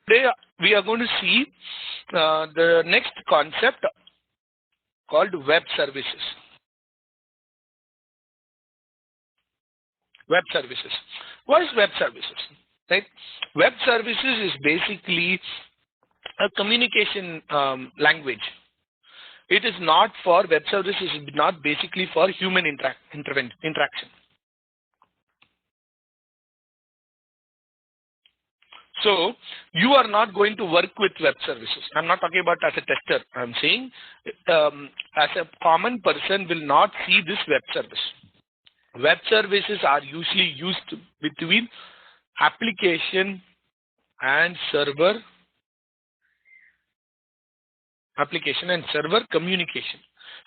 Today we are going to see the next concept called web services. Web services. What is web services? Right? Web services is basically a communication language. It is not for web services. Is not basically for human interaction. So you are not going to work with web services. I'm not talking about as a tester. I'm saying as a common person will not see this web service. Web services are usually used between application and server. Application and server communication.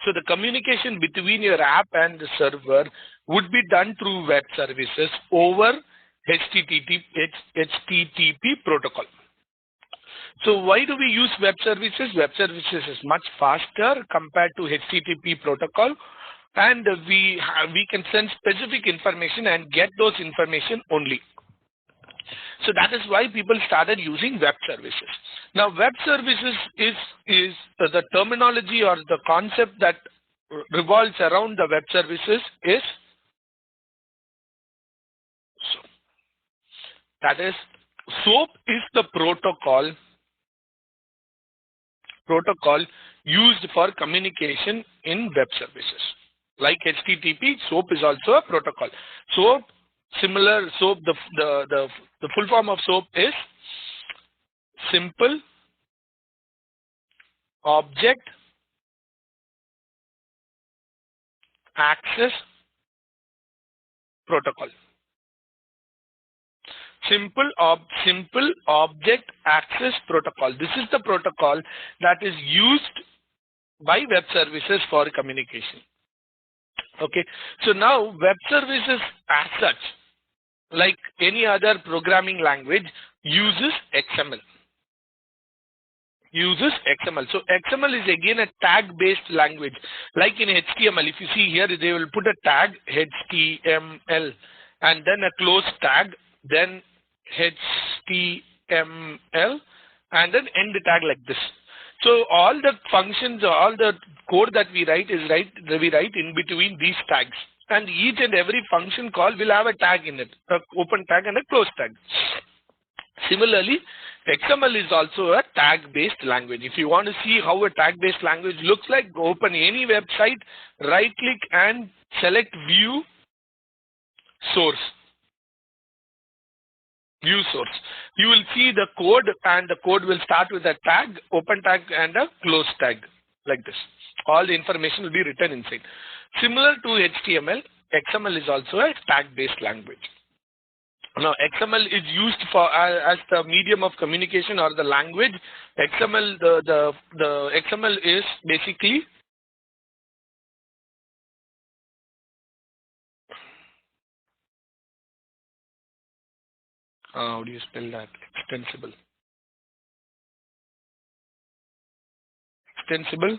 So the communication between your app and the server would be done through web services over HTTP protocol. So why do we use web services? Web services is much faster compared to HTTP protocol, and we can send specific information and get those information only. So that is why people started using web services. Now web services is the terminology or the concept that revolves around the web services is SOAP. That is, SOAP is the protocol used for communication in web services. Like HTTP, SOAP is also a protocol. SOAP, similar SOAP, the full form of SOAP is Simple Object Access Protocol. Simple Object Access Protocol. This is the protocol that is used by web services for communication. Okay, so now web services as such, like any other programming language, uses XML. So XML is again a tag-based language. Like in HTML, if you see here, they will put a tag HTML and then a close tag, then HTML and then end tag like this. So all the functions, all the code that we write we write in between these tags, and each and every function call will have a tag in it, an open tag and a close tag. Similarly, XML is also a tag-based language. If you want to see how a tag-based language looks like, go open any website, right-click and select View Source. View source. You will see the code, and the code will start with a tag, open tag and a close tag like this. All the information will be written inside. Similar to HTML, XML is also a tag-based language. Now XML is used for as the medium of communication or the language. XML, the XML is basically how do you spell that? Extensible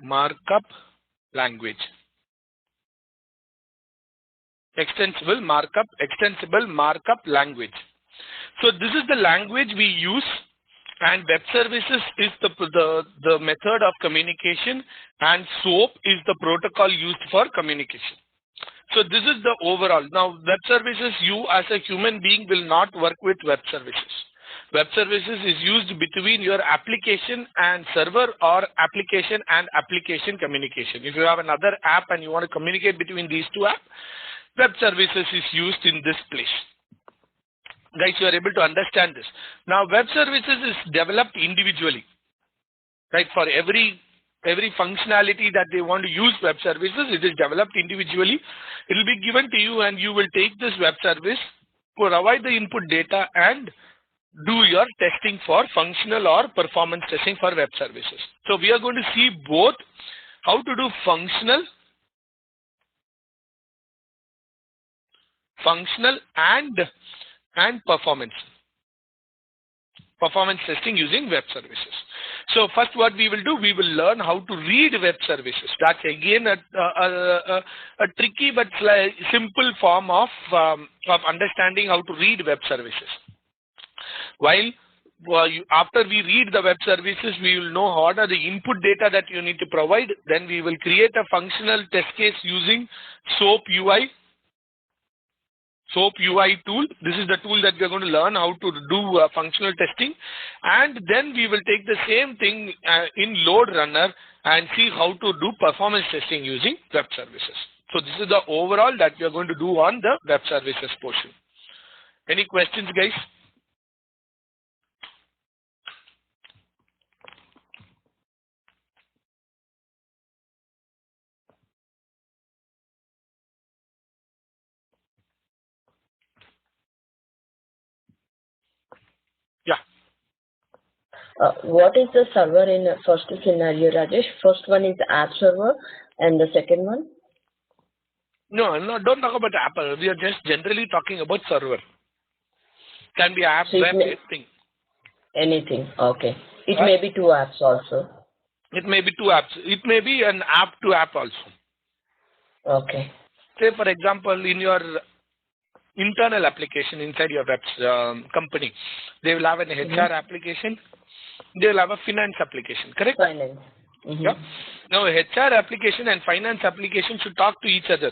markup language. Extensible markup language. So this is the language we use, and web services is the method of communication, and SOAP is the protocol used for communication. So this is the overall. Now web services, you as a human being will not work with web services. Web services is used between your application and server, or application and application communication. If you have another app and you want to communicate between these two apps, web services is used in this place. Guys, you are able to understand this. Now web services is developed individually, right? For every functionality that they want to use web services, it is developed individually. It will be given to you, and you will take this web service, provide the input data, and do your testing for functional or performance testing for web services. So we are going to see both how to do functional and performance testing using web services. So first what we will do, we will learn how to read web services. That's again a tricky but simple form of understanding how to read web services. While after we read the web services, we will know what are the input data that you need to provide. Then we will create a functional test case using SoapUI tool. This is the tool that we are going to learn how to do functional testing, and then we will take the same thing in load runner and see how to do performance testing using web services. So this is the overall that we are going to do on the web services portion. Any questions, guys? Yeah. What is the server in first scenario, Rajesh? First one is app server, and the second one? No, don't talk about Apple. We are just generally talking about server. Can be app, So web, anything. Anything. Okay. It may be 2 apps also. It may be 2 apps. It may be an app to app also. Okay. Say, for example, in your internal application inside your web company, they will have an HR application. They will have a finance application, correct? Finance. Yeah. Now, HR application and finance application should talk to each other.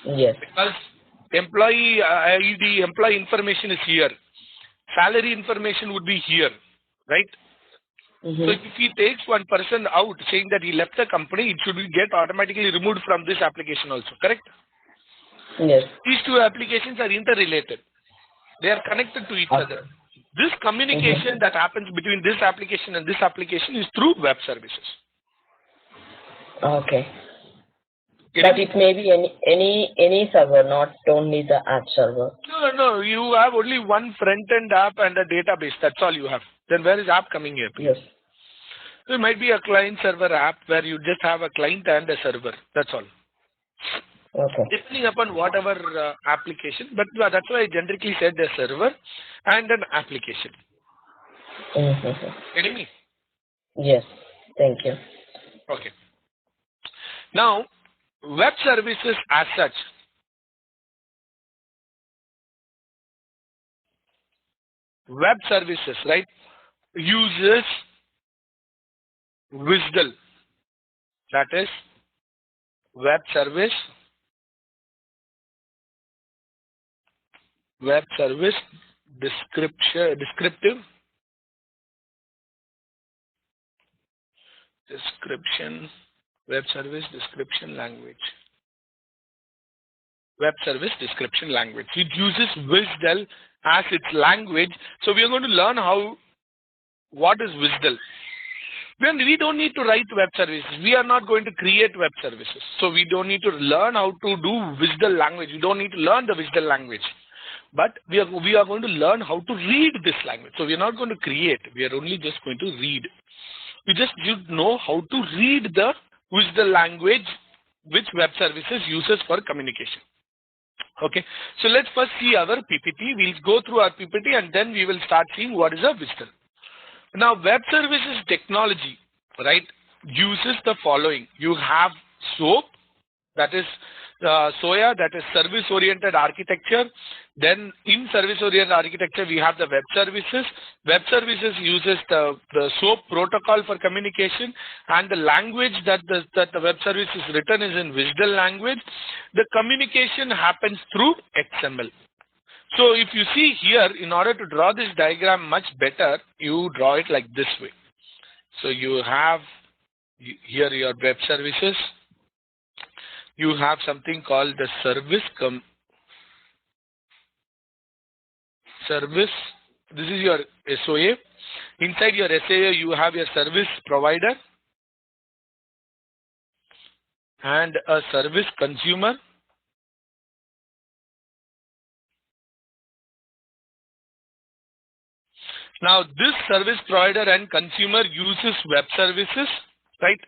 Yes. Because employee ID, employee information is here. Salary information would be here, right? So if he takes one person out saying that he left the company, it should get automatically removed from this application also, correct? Yes. These 2 applications are interrelated. They are connected to each other. This communication that happens between this application and this application is through web services. Okay. But it may be any server, not only the app server. No, you have only one front-end app and a database. That's all you have. Then where is app coming here? Yes. So it might be a client-server app where you just have a client and a server. That's all. Okay. Depending upon whatever application, but that's why I generically said a server and an application. Getting me? Yes. Thank you. Okay. Now, web services as such. Web services, right, uses WSDL. That is web service description web service description language. Web service description language. It uses WSDL as its language. So we are going to learn what is WSDL. We don't need to write web services. We are not going to create web services. So we don't need to learn how to do WSDL language. We don't need to learn the WSDL language. But we are going to learn how to read this language. So we are not going to create. We are only just going to read. We just should know how to read the WSDL language which web services uses for communication. Okay. So let's first see our PPT. We'll go through our PPT and then we will start seeing what is a WSDL. Now, web services technology, right, uses the following. You have SOAP, that is SOA, that is service-oriented architecture. Then in service-oriented architecture, we have the web services. Web services uses the SOAP protocol for communication, and the language that the web service is written is in WSDL language. The communication happens through XML. So if you see here, in order to draw this diagram much better, you draw it like this way. So you have here your web services. You have something called the service. This is your SOA. Inside your SOA, you have your service provider and a service consumer. Now, this service provider and consumer uses web services, right?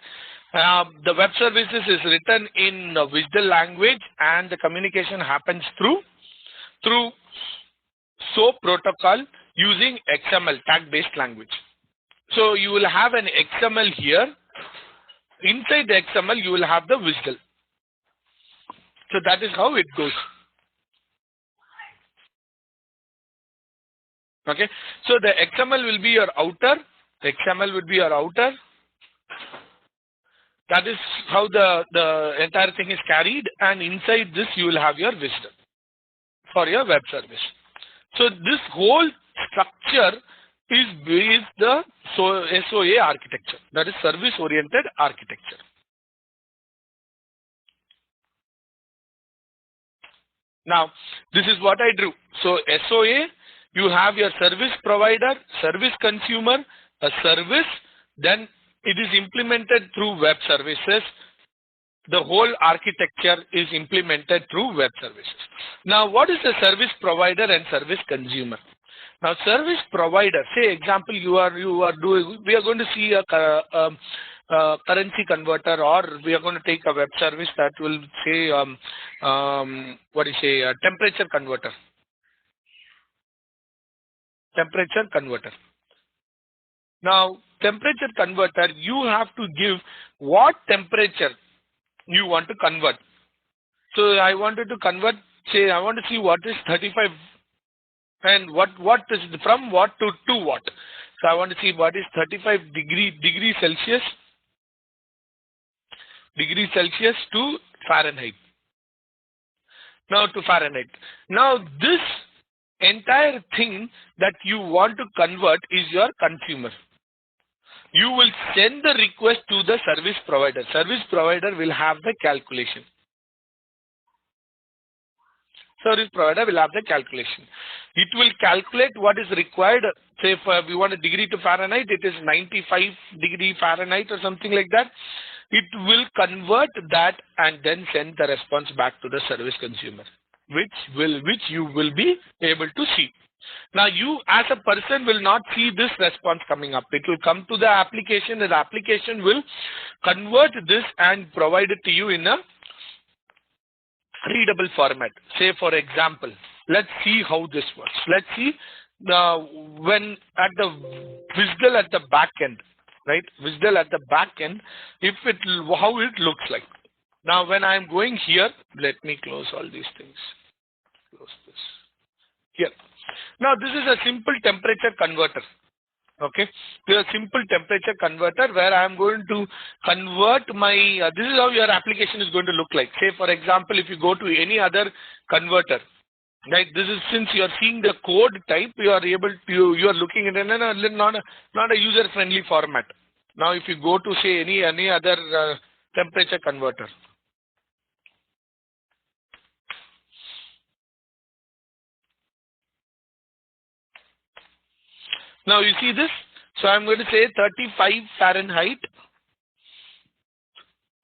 The web services is written in WSDL language, and the communication happens through SOAP protocol using XML, tag-based language. So you will have an XML here. Inside the XML, you will have the WSDL. So that is how it goes. Okay, so the XML will be your outer. XML would be your outer. That is how the entire thing is carried, and inside this you will have your wisdom for your web service. So this whole structure is the SOA architecture, that is service oriented architecture. Now this is what I drew. So SOA, you have your service provider, service consumer, a service, then it is implemented through web services. The whole architecture is implemented through web services. Now what is a service provider and service consumer? Now service provider, say example we are going to see a currency converter, or we are going to take a web service that will say temperature converter. Temperature converter. Now temperature converter, you have to give what temperature you want to convert. So I wanted to convert, say I want to see what is 35 and what is from what to what. So I want to see what is 35 degree Celsius to Fahrenheit. Now to Fahrenheit. Now this entire thing that you want to convert is your consumer. You will send the request to the service provider. Service provider will have the calculation. Service provider will have the calculation. It will calculate what is required. Say if we want a degree to Fahrenheit, it is 95 degree Fahrenheit or something like that. It will convert that and then send the response back to the service consumer, which you will be able to see. Now you as a person will not see this response coming up. It will come to the application, and the application will convert this and provide it to you in a readable format. Say for example, let's see how this works. Let's see when at the WSDL at the back end, right? WSDL at the back end, how it looks like. Now when I am going here, let me close all these things. Close this here. Now this is a simple temperature converter. Okay, this is a simple temperature converter where I am going to convert my. This is how your application is going to look like. Say for example, if you go to any other converter, right? This is, since you are seeing the code type, you are able to you are looking at it not a user friendly format. Now if you go to say any other temperature converter. Now you see this. So I'm going to say 35 Fahrenheit.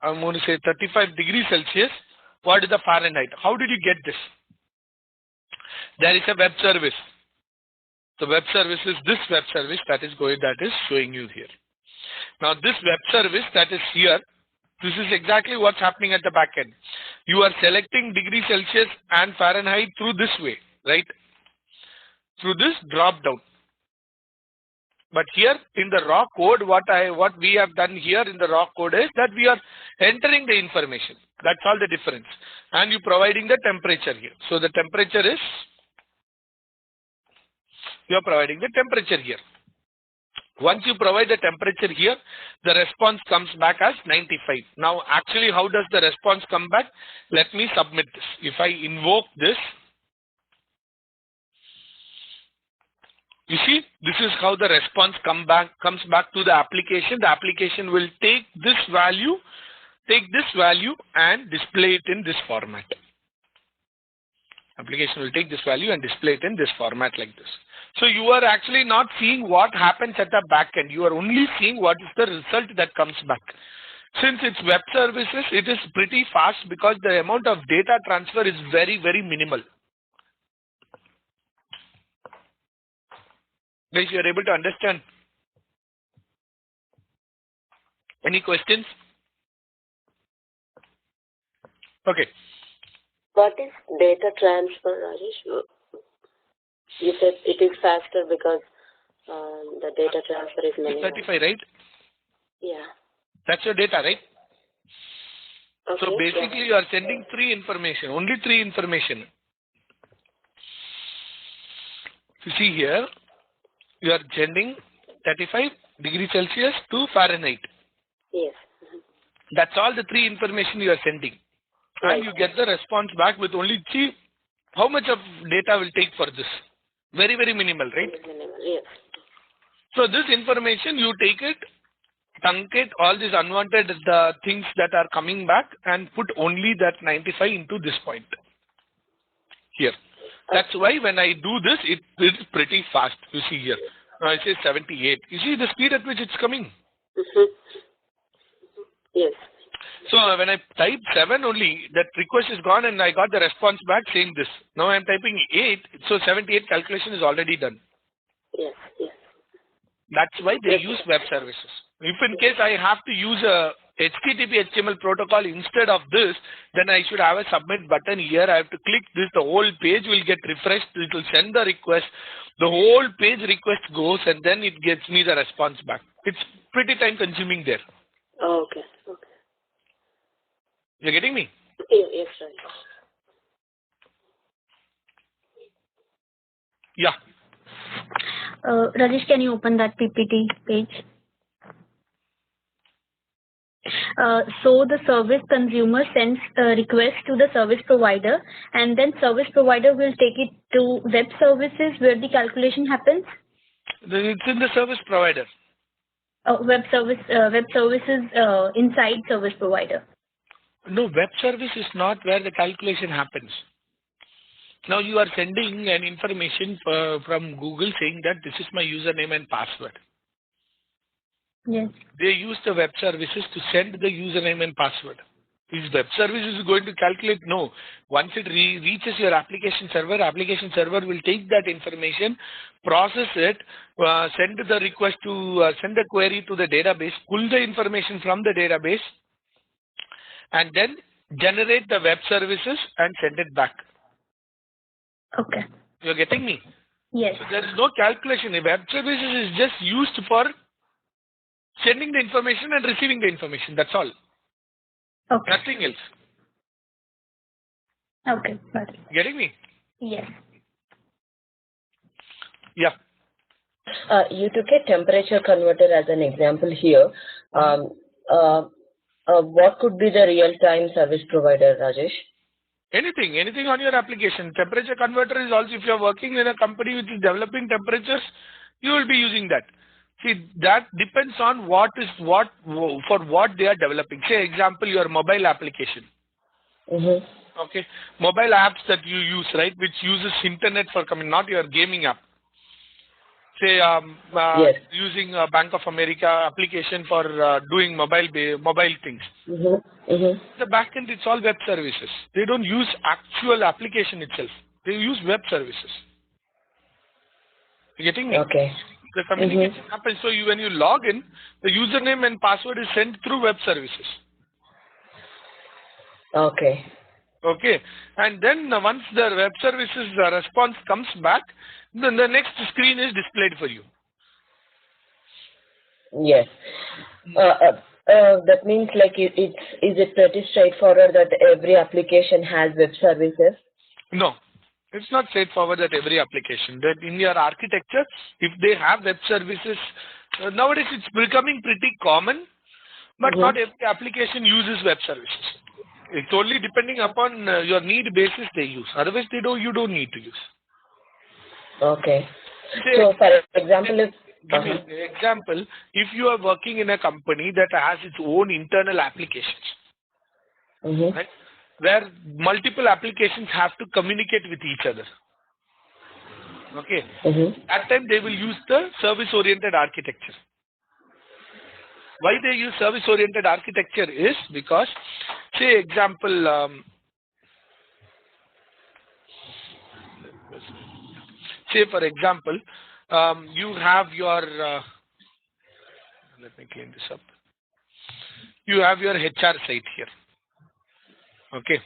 I'm going to say 35 degrees Celsius. What is the Fahrenheit? How did you get this? There is a web service. The web service is this web service that is showing you here. Now this web service that is here, this is exactly what's happening at the back end. You are selecting degree Celsius and Fahrenheit through this way, right? Through this drop down. But here in the raw code, what we have done here in the raw code is that we are entering the information. That's all the difference. And you providing the temperature here. So the temperature is, you are providing the temperature here. Once you provide the temperature here, the response comes back as 95. Now actually how does the response come back? Let me submit this. If I invoke this, you see, this is how the response comes back to the application. The application will take this value and display it in this format. Application will take this value and display it in this format like this. So you are actually not seeing what happens at the back end. You are only seeing what is the result that comes back. Since it's web services, it is pretty fast because the amount of data transfer is very, very minimal. Guys, you are able to understand? Any questions? Okay. What is data transfer, Rajesh? You said it is faster because the data transfer is minimal. 35, right? Yeah. That's your data, right? Okay, so basically you are sending only three information. You see here, you are sending 35 degrees Celsius to Fahrenheit. Yes. That's all the 3 information you are sending. Right. And you get the response back with only, see, how much of data will take for this? Very, very minimal, right? Minimal, yes. So this information, you take it, truncate all these unwanted things that are coming back and put only that 95 into this point here. That's why when I do this, it is pretty fast. You see here. Now I say 78. You see the speed at which it's coming. Yes. So when I type 7 only, that request is gone and I got the response back saying this. Now I'm typing 8, so 78 calculation is already done. Yes. Yes. That's why they use web services. If in case I have to use a HTTP HTML protocol instead of this, then I should have a submit button here. I have to click this, the whole page will get refreshed, it will send the request, the whole page request goes and then it gets me the response back. It's pretty time consuming there. Oh, okay. Okay. You're getting me? Yes, right. Yeah. Rajesh, can you open that PPT page? So the service consumer sends a request to the service provider, and then service provider will take it to web services where the calculation happens. It's in the service provider. Web services inside service provider. No, web service is not where the calculation happens. Now you are sending an information from Google saying that this is my username and password. Yes. They use the web services to send the username and password. Is web services going to calculate? No. Once it reaches your application server will take that information, process it, send the request to send the query to the database, pull the information from the database, and then generate the web services and send it back. Okay. You're getting me? Yes. So there is no calculation. The web services is just used for sending the information and receiving the information. That's all. Okay. Nothing else. Okay. Got it. Getting me? Yes. Yeah. You took a temperature converter as an example here. What could be the real-time service provider, Rajesh? Anything on your application. Temperature converter is also, if you're working in a company which is developing temperatures, you will be using that. See, that depends on for what they are developing. Say, example, your mobile application. Okay. Mobile apps that you use, right, which uses internet for coming, not your gaming app. Say, Yes. using a Bank of America application for doing mobile things. The backend, it's all web services. They don't use actual application itself. They use web services. You getting me? Okay. The communication happens. So when you log in, the username and password is sent through web services. Okay. Okay. And then once the web services response comes back, then the next screen is displayed for you. Yes. That means like is it pretty straightforward that every application has web services? No. It's not straightforward that every application. That in your architecture, if they have web services, nowadays it's becoming pretty common, but not every application uses web services. It's only depending upon your need basis they use. Otherwise, you don't need to use. Okay. Say, So, for example, if give me an example. If you are working in a company that has its own internal applications, right, where multiple applications have to communicate with each other. Okay. At time they will use the service-oriented architecture. Why they use service-oriented architecture is because, say example, say for example, you have your, let me clean this up. You have your HR site here. Okay.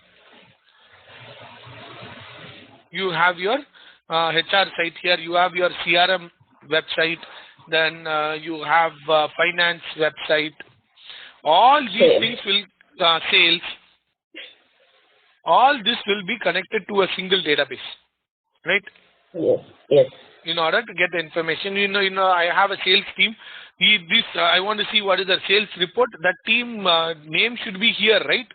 You have your HR site here. You have your CRM website. Then you have finance website. All these things will sales. All this will be connected to a single database, right? Yes. Yes. in order to get the information. I have a sales team. I want to see what is the sales report. That team name should be here, right?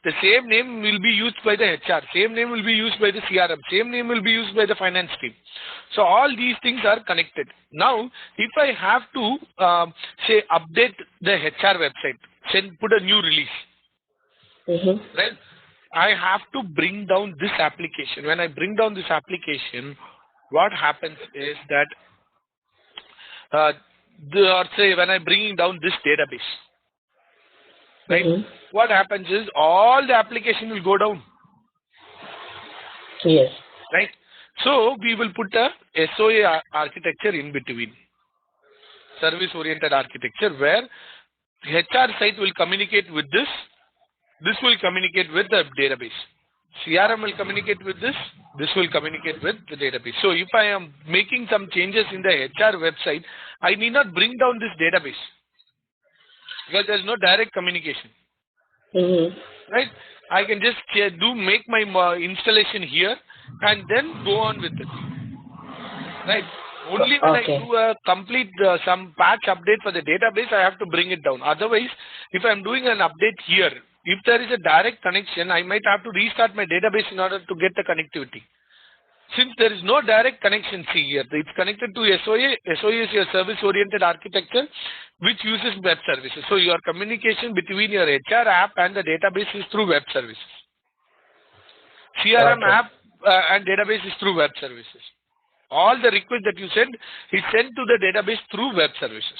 The same name will be used by the HR. Same name will be used by the CRM. Same name will be used by the finance team. So all these things are connected. Now, if I have to say update the HR website, put a new release, right? I have to bring down this application. When I bring down this application, what happens is that, or say when I'm bringing down this database, right? What happens is all the application will go down. Yes. Right. So we will put a SOA architecture in between, service-oriented architecture, where HR site will communicate with this. This will communicate with the database. CRM will communicate with this. This will communicate with the database. So if I am making some changes in the HR website, I need not bring down this database because there is no direct communication. Right? I can just make my installation here and then go on with it. Right? Only when I do a complete some patch update for the database, I have to bring it down. Otherwise, if I am doing an update here, if there is a direct connection, I might have to restart my database in order to get the connectivity. Since there is no direct connection, see here, it's connected to SOA. SOA is your service-oriented architecture, which uses web services. So your communication between your HR app and the database is through web services. CRM app and database is through web services. All the requests that you send is sent to the database through web services.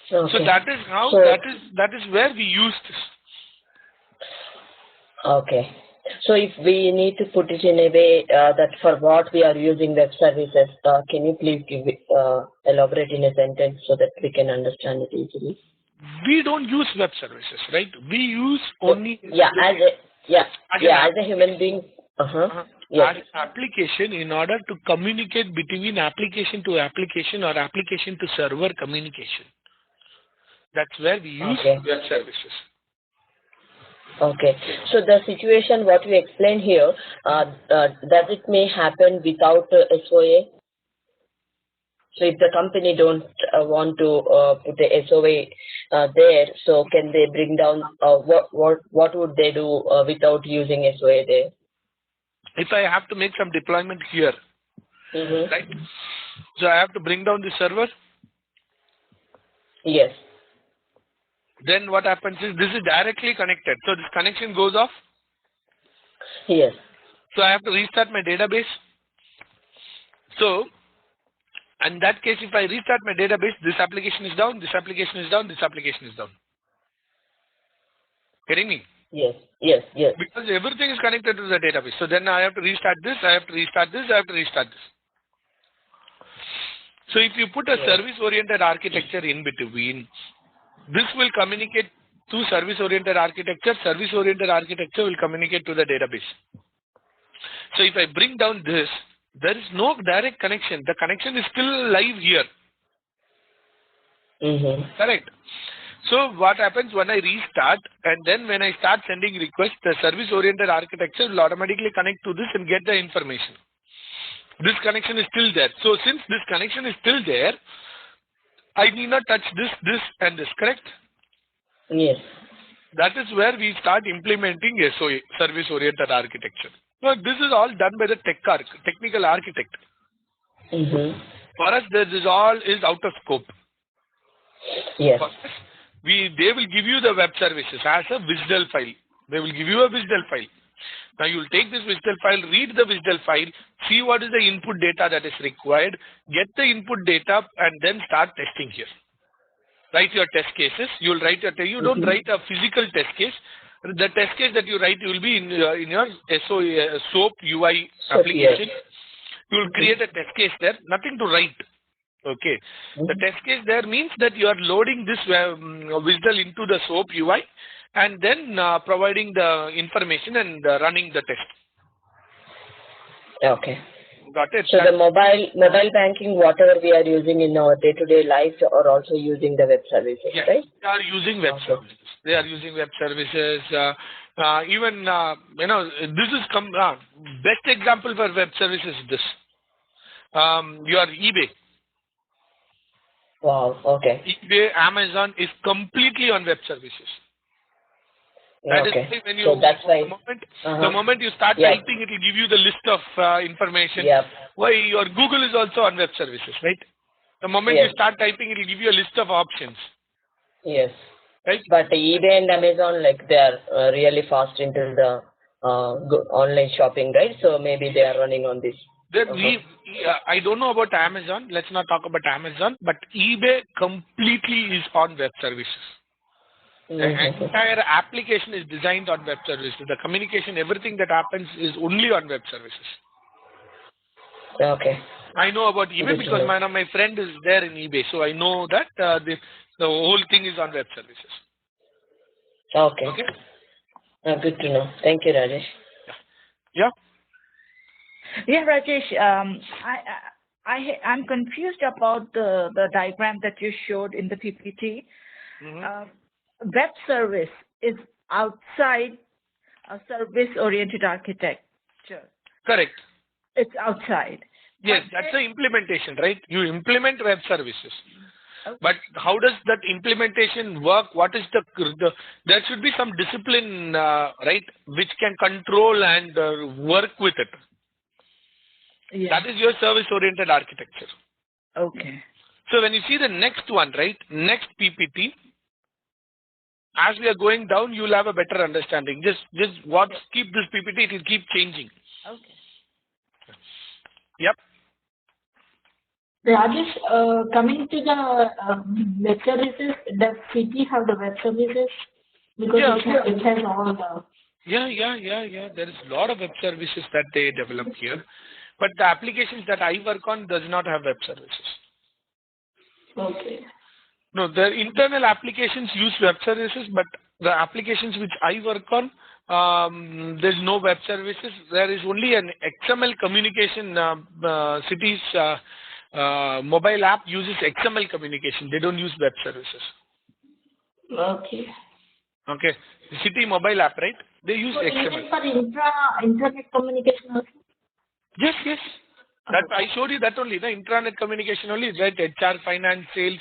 So that is how, that is where we use this. Okay. So if we need to put it in a way that for what we are using web services, can you please elaborate in a sentence so that we can understand it easily? We don't use web services, right? We use only as a human being. Yes. As application, in order to communicate between application to application or application to server communication. That's where we use web services. Okay. So the situation what you explained here, does it may happen without SOA? So if the company don't want to put the SOA there, so can they bring down, what would they do without using SOA there? If I have to make some deployment here, right? So I have to bring down the server. Yes. Then what happens is this is directly connected. So this connection goes off. Yes. So I have to restart my database. So in that case, if I restart my database, this application is down, this application is down, this application is down. Getting me? Yes. Yes. Yes. Because everything is connected to the database. So then I have to restart this, I have to restart this, I have to restart this. So if you put a service-oriented architecture in between, this will communicate to service-oriented architecture. Service-oriented architecture will communicate to the database. So if I bring down this, there is no direct connection. The connection is still live here. Correct. So what happens when I restart and then when I start sending requests, the service-oriented architecture will automatically connect to this and get the information. This connection is still there. So since this connection is still there, I need not touch this and this, correct? Yes. That is where we start implementing SOA, service-oriented architecture. So this is all done by the technical architect. For us, this all is out of scope. Yes. For us, they will give you the web services as a WSDL file. They will give you a WSDL file. Now you will take this WSDL file, read the WSDL file, see what is the input data that is required, get the input data, and then start testing here. Write your test cases. You will write you don't write a physical test case. The test case that you write will be in your SoapUI application. You will create a test case there. Nothing to write. Okay. The test case there means that you are loading this WSDL into the SoapUI and then providing the information and running the test. Okay. Got it. So the mobile banking, whatever we are using in our day-to-day life, are also using the web services, right? They are using web services. They are using web services. Even this is best example for web services is this. your eBay. Wow. Okay. eBay, Amazon is completely on web services. That is Okay. when you, So that's why. the moment you start Yep. typing, it will give you the list of information. Yep. Why your Google is also on web services, right? The moment you start typing, it will give you a list of options. Yes. Right? But eBay and Amazon, like, they are really fast into the online shopping, right? So maybe they are running on this. I don't know about Amazon. Let's not talk about Amazon. But eBay completely is on web services. The entire application is designed on web services. The communication, everything that happens is only on web services. Okay. I know about eBay because my friend is there in eBay. So I know that the whole thing is on web services. Okay. Good to know. Thank you, Rajesh. Yeah. Yeah, Rajesh. I'm confused about the diagram that you showed in the PPT. Web service is outside a service-oriented architecture. Correct. It's outside. Yes, that's the implementation, right? You implement web services. Okay. But how does that implementation work? What is there should be some discipline, right, which can control and work with it. Yeah. That is your service-oriented architecture. Okay. So when you see the next one, right, next PPT, as we are going down, you will have a better understanding. Just keep this PPT, it will keep changing. Okay. Yep. Rajesh, coming to the web services, does CT have the web services? Because it has all the... Yeah. There is a lot of web services that they develop here. But the applications that I work on does not have web services. Okay. No, the internal applications use web services, but the applications which I work on, there's no web services. There is only an XML communication. City's mobile app uses XML communication. They don't use web services. Okay. Okay. The City mobile app, right? They use XML. Even for intranet communication also? Yes. That I showed you that only. The intranet communication only, right? HR, finance, sales.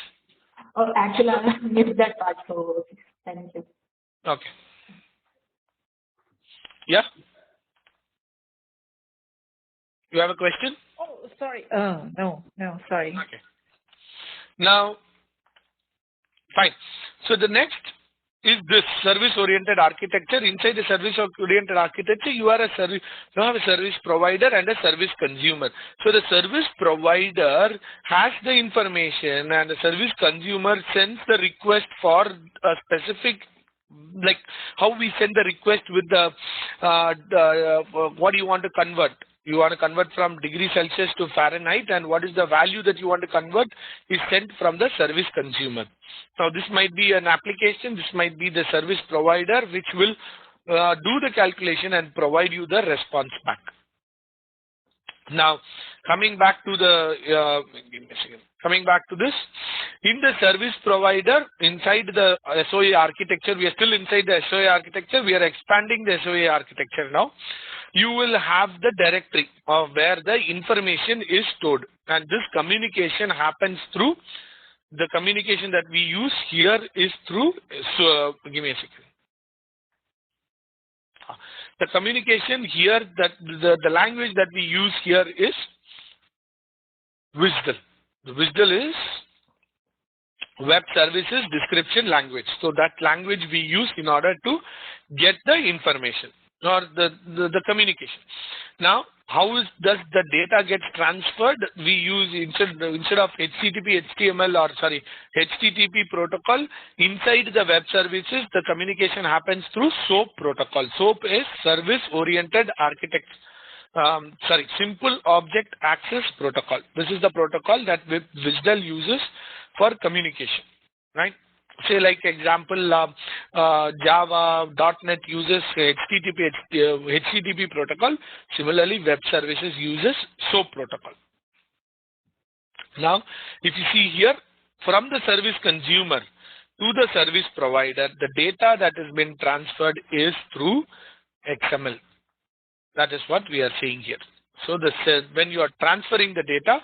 Oh, actually, I missed that part. So thank you. Okay. Yeah. You have a question? Oh, sorry. No, sorry. Okay. Now, fine. So the next is this service-oriented architecture. Inside the service-oriented architecture, you have a service provider and a service consumer. So the service provider has the information, and the service consumer sends the request for a specific, like how we send the request with the what do you want to convert. You want to convert from degree Celsius to Fahrenheit, and what is the value that you want to convert is sent from the service consumer. Now, this might be an application, this might be the service provider, which will do the calculation and provide you the response back. Now, coming back to the, coming back to this, in the service provider, inside the SOA architecture, we are still inside the SOA architecture, we are expanding the SOA architecture now. You will have the directory of where the information is stored, and this communication happens through, the communication that we use here is through, so give me a second. The communication here, that the language that we use here is WSDL. The WSDL is Web Services Description Language. So that language we use in order to get the information or the communication. Now, how does the data get transferred? We use instead of HTTP protocol, inside the web services, the communication happens through SOAP protocol. SOAP is Service Oriented Architecture. Simple Object Access Protocol. This is the protocol that WSDL uses for communication, right? Say like example, Java, .NET uses HTTP protocol. Similarly, web services uses SOAP protocol. Now, if you see here, from the service consumer to the service provider, the data that has been transferred is through XML. That is what we are seeing here. So when you are transferring the data,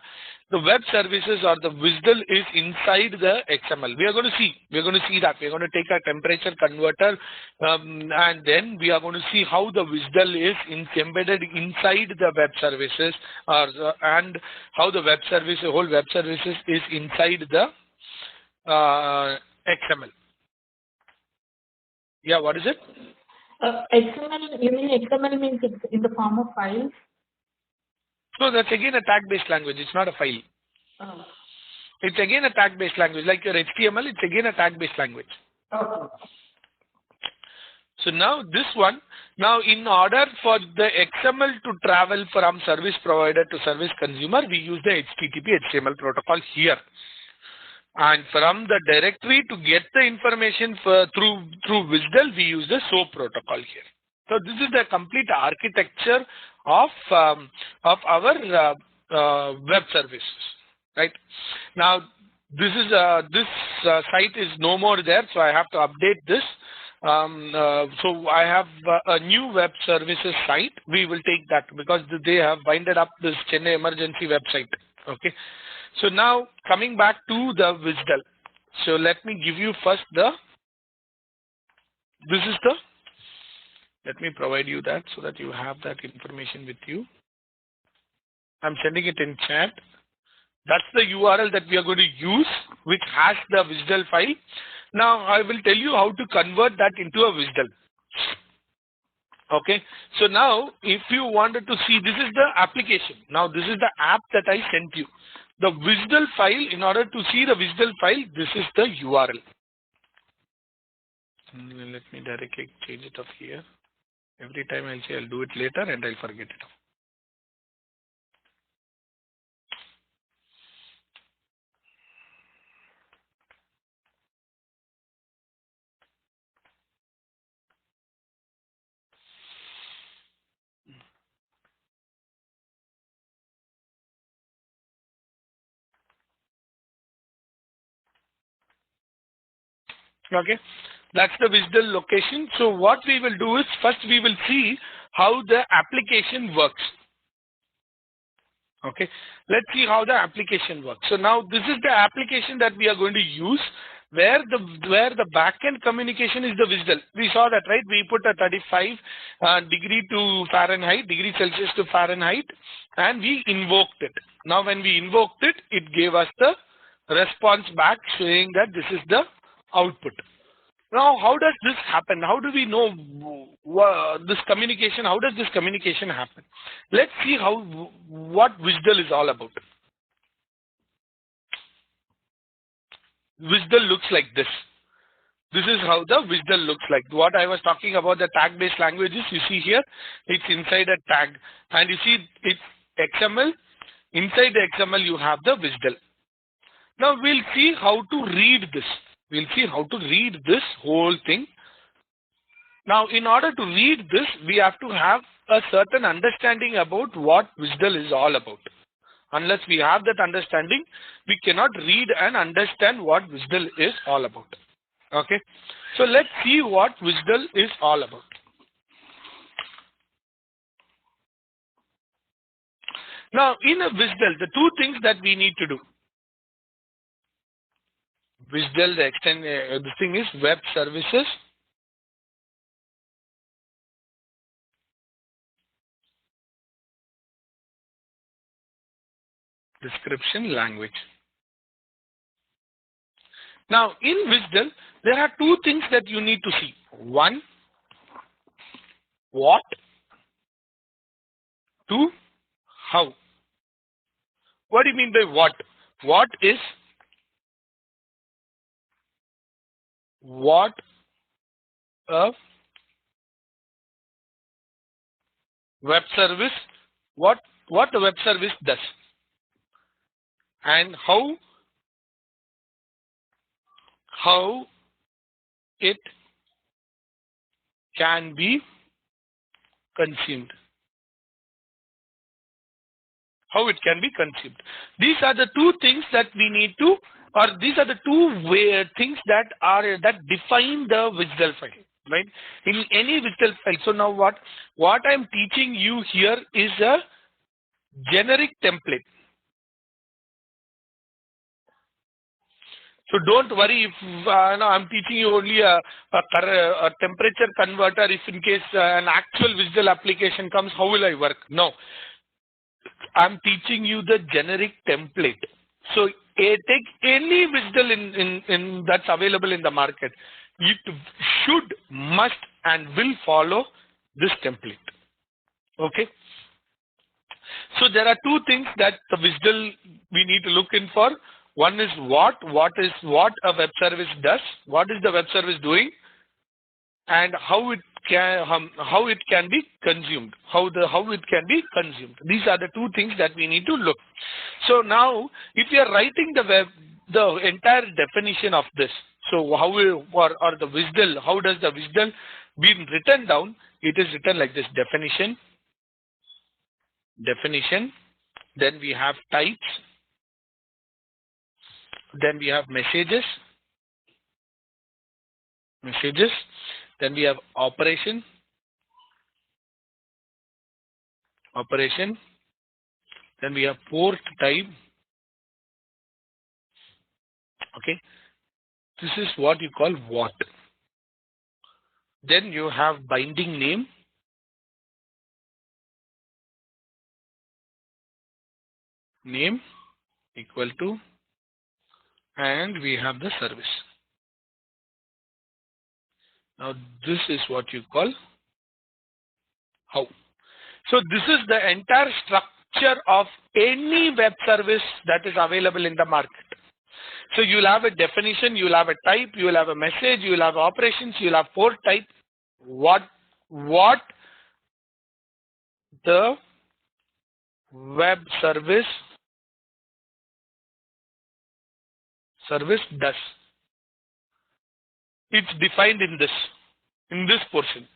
the web services or the WSDL is inside the XML. We are going to see that. We are going to take a temperature converter, and then we are going to see how the WSDL is embedded inside the web services, and how the whole web services is inside the XML. Yeah, what is it? XML, you mean XML means it's in the form of files? So that's again a tag-based language. It's not a file. Oh. It's again a tag-based language. Like your HTML, it's again a tag-based language. Okay. So now this one, in order for the XML to travel from service provider to service consumer, we use the HTTP HTML protocol here. And from the directory to get the information through WSDL, we use the SOAP protocol here. So this is the complete architecture of our web services, right? Now this site is no more there, so I have to update this. So I have a new web services site. We will take that because they have binded up this Chennai emergency website. Okay. So now coming back to the WSDL. So let me give you first let me provide you that so that you have that information with you. I'm sending it in chat. That's the URL that we are going to use, which has the WSDL file. Now I will tell you how to convert that into a WSDL. Okay. So now if you wanted to see, this is the application. Now this is the app that I sent you. The WSDL file, in order to see the WSDL file, this is the URL. Let me directly change it up here. Every time I'll say I'll do it later and I'll forget it. Okay, that's the WSDL location. So what we will do is first we will see how the application works. Okay, let's see how the application works. So now this is the application that we are going to use, where the backend communication is the WSDL. We saw that, right? We put a 35 degree Celsius to Fahrenheit, and we invoked it. Now when we invoked it, it gave us the response back saying that this is the output. Now, how does this happen? How do we know this communication? How does this communication happen? Let's see what WSDL is all about. WSDL looks like this. This is how the WSDL looks like. What I was talking about, the tag-based languages, you see here, it's inside a tag. And you see it's XML. Inside the XML, you have the WSDL. Now, we'll see how to read this. We'll see how to read this whole thing. Now, in order to read this, we have to have a certain understanding about what WSDL is all about. Unless we have that understanding, we cannot read and understand what WSDL is all about. Okay. So let's see what WSDL is all about. Now, in a WSDL, the two things that we need to do. WSDL, the thing is web services. Description language. Now, in WSDL, there are two things that you need to see. One, what. Two, how. What do you mean by what? What is what a web service, what the web service does, and how it can be consumed. How it can be consumed. These are the two things that we need to, or these are the two things that define the WSDL file, right? In any WSDL file. So now what I'm teaching you here is generic template. So don't worry if no, I'm teaching you only a temperature converter. If in case an actual WSDL application comes, how will I work? No, I'm teaching you the generic template. So take any WSDL in that's available in the market. It should, must, and will follow this template. Okay. So there are two things that the WSDL we need to look in for. One is what a web service does, what is the web service doing, and how it can be consumed, how it can be consumed. These are the two things that we need to look. So now, if you are writing the entire definition of this, so how or the WSDL, how does the WSDL being written down? It is written like this: definition. Then we have types. Then we have messages. Then we have operation. Then we have port type. Okay. This is what you call what. Then you have binding name. Name equal to, and we have the service. Now this is what you call how. So this is the entire structure of any web service that is available in the market. So you'll have a definition, you'll have a type, you'll have a message, you'll have operations, you'll have port type. What the web service does. It's defined in this portion.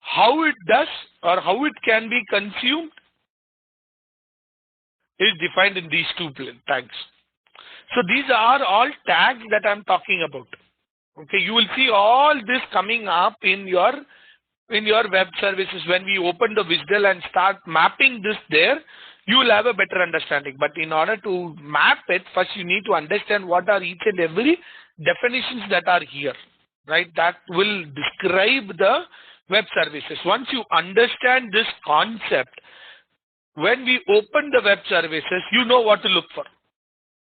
How it does or how it can be consumed is defined in these two tags. So these are all tags that I'm talking about. Okay, you will see all this coming up in your web services. When we open the WSDL and start mapping this there, you will have a better understanding. But in order to map it, first you need to understand what are each and every definitions that are here, right? That will describe the web services. Once you understand this concept, when we open the web services, you know what to look for.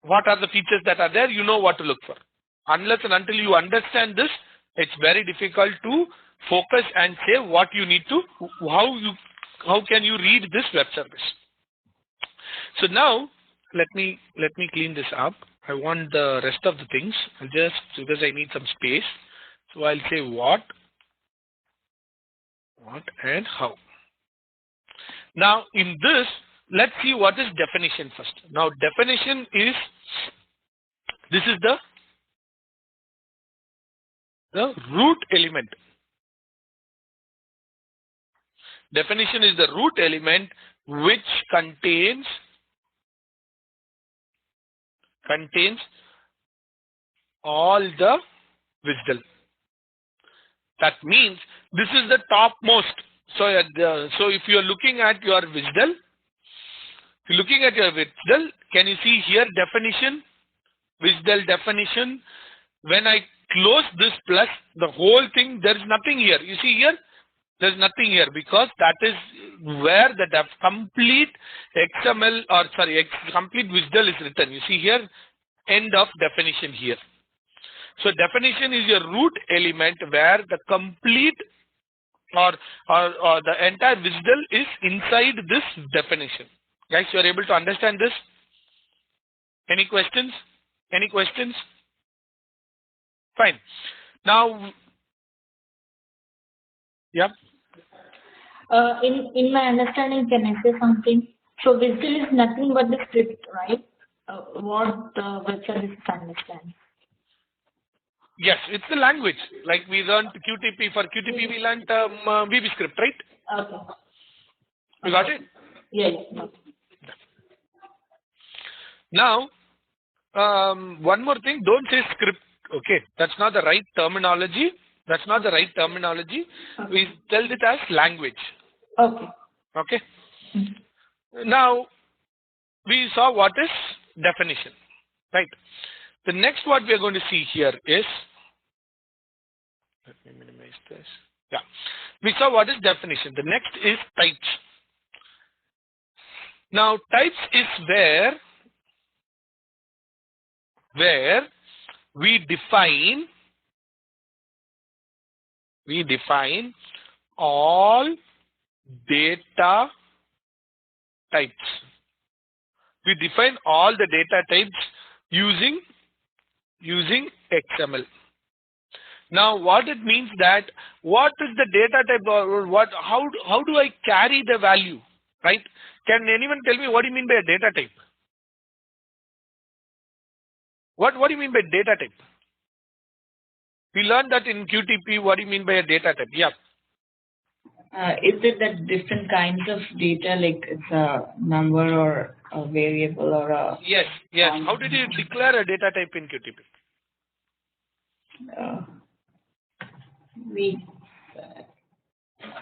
What are the features that are there? You know what to look for. Unless and until you understand this, it's very difficult to focus and say what you need to, how can you read this web service. So now let me clean this up. I want the rest of the things. I'll just, because I need some space. So I'll say what and how. Now in this, let's see what is definition first. Now definition is, this is the root element. Definition is the root element which contains all the WSDL. That means this is the topmost. So if you are looking at your WSDL, can you see here definition, WSDL definition? When I close this plus, the whole thing, there is nothing here. You see here, there is nothing here because that is where the complete XML or complete WSDL is written. You see here, end of definition here. So definition is your root element where the complete or the entire WSDL is inside this definition. Guys, you are able to understand this? Any questions? Fine. Now, yeah. In my understanding, can I say something? So WSDL is nothing but the script, right? What the web services understand. Yes, it's the language. Like we learned QTP. For QTP, we learned VB script, right? Okay. You got it? Yes. Now, one more thing. Don't say script. Okay, that's not the right terminology. Okay. We tell it as language. Okay. Okay. Now, we saw what is definition, right? The next what we are going to see here is, let me minimize this. Yeah, we saw what is definition. The next is types. Now types is where we define all data types. We define all the data types using XML. Now what it means that what is the data type, or what, how do I carry the value, right? Can anyone tell me what do you mean by a data type? What do you mean by data type? We learned that in QTP. What do you mean by a data type? Yeah. Is it that different kinds of data, like it's a number or a variable or a... Yes. How did you declare a data type in QTP?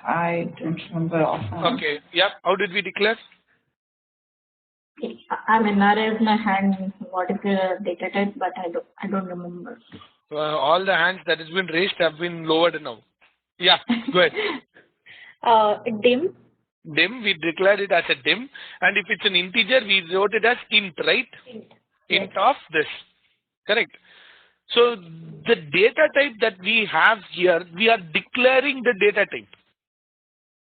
I don't remember offhand. Okay. Yeah. How did we declare? I mean, I raised my hand. What is the data type? But I don't remember. All the hands that has been raised have been lowered now. Yeah. Go ahead. Dim. Dim. We declared it as a dim, and if it's an integer, we wrote it as int, right? Int of this. Correct. So the data type that we have here, we are declaring the data type.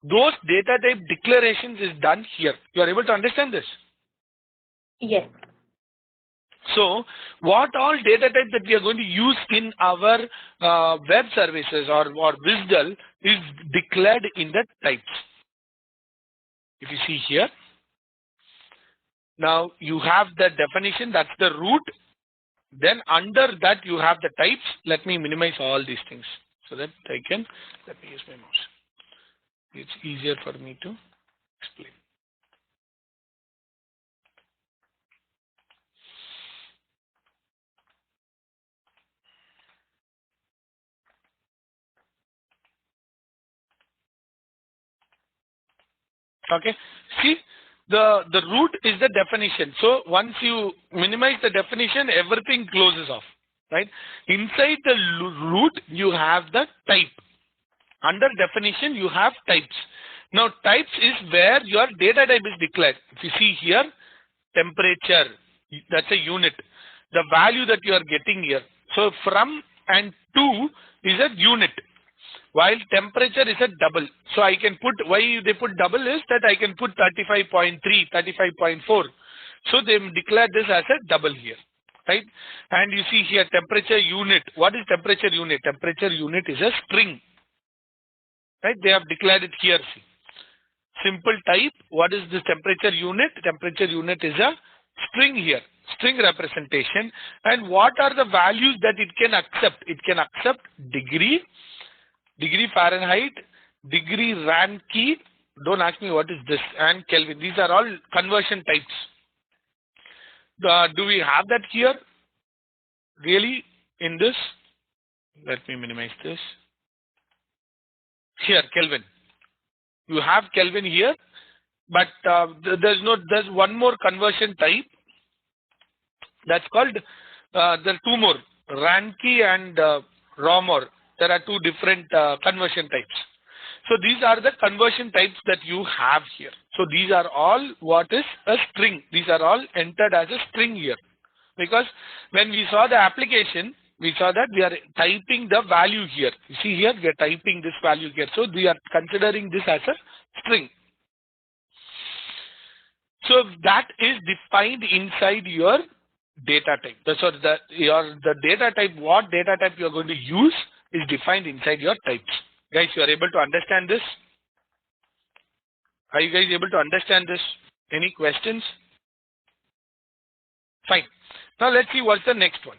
Those data type declarations is done here. You are able to understand this? Yes. So what all data type that we are going to use in our web services or WSDL is declared in the types. If you see here, now you have the definition, that's the root. Then under that you have the types. Let me minimize all these things so that I can, let me use my mouse. It's easier for me to explain. Okay, see the root is the definition. So once you minimize the definition, everything closes off, right? Inside the root you have the type. Under definition you have types. Now types is where your data type is declared. If you see here, temperature, that's a unit. The value that you are getting here. So from and to is a unit, while temperature is a double. So I can put, why they put double is that I can put 35.3, 35.4. So they declare this as a double here, right? And you see here temperature unit. What is temperature unit? Temperature unit is a string, right? They have declared it here. See. Simple type. What is this temperature unit? Temperature unit is a string here, string representation. And what are the values that it can accept? It can accept degree, degree Fahrenheit, degree Rankine. Don't ask me what is this, and Kelvin. These are all conversion types. Do we have that here? Really in this? Let me minimize this. Here, Kelvin. You have Kelvin here, but there's one more conversion type. That's called, there are two more, Rankine and Raumur. There are two different conversion types. So these are the conversion types that you have here. So these are all what is a string. These are all entered as a string here. Because when we saw the application, we saw that we are typing the value here. You see here, we are typing this value here. So we are considering this as a string. So that is defined inside your data type. So the data type, what data type you are going to use is defined inside your types. Guys, you are able to understand this? Are you guys able to understand this? Any questions? Fine. Now let's see what's the next one.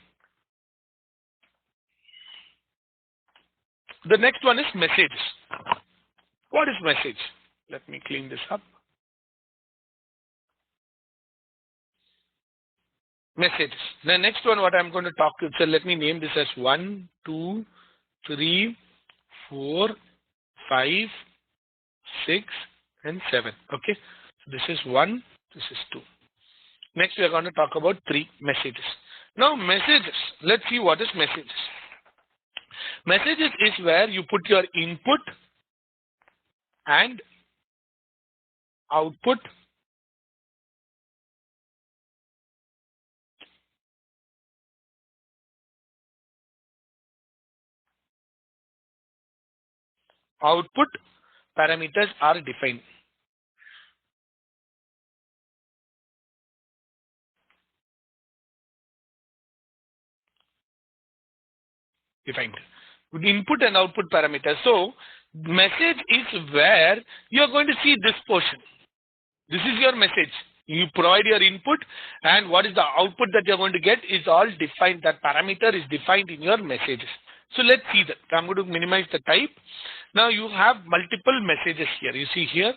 The next one is messages. What is message? Let me clean this up. Messages. The next one, what I'm going to talk to, so let me name this as 1, 2, 3, 4, 5, 6, and 7. Okay. So this is 1, this is 2. Next, we are going to talk about 3 messages. Now, messages. Let's see what is messages. Messages is where you put your input and output parameters are defined. With input and output parameters. So, message is where you are going to see this portion. This is your message. You provide your input, and what is the output that you're going to get is all defined. That parameter is defined in your messages. So let's see that. I'm going to minimize the type. Now you have multiple messages here. You see here,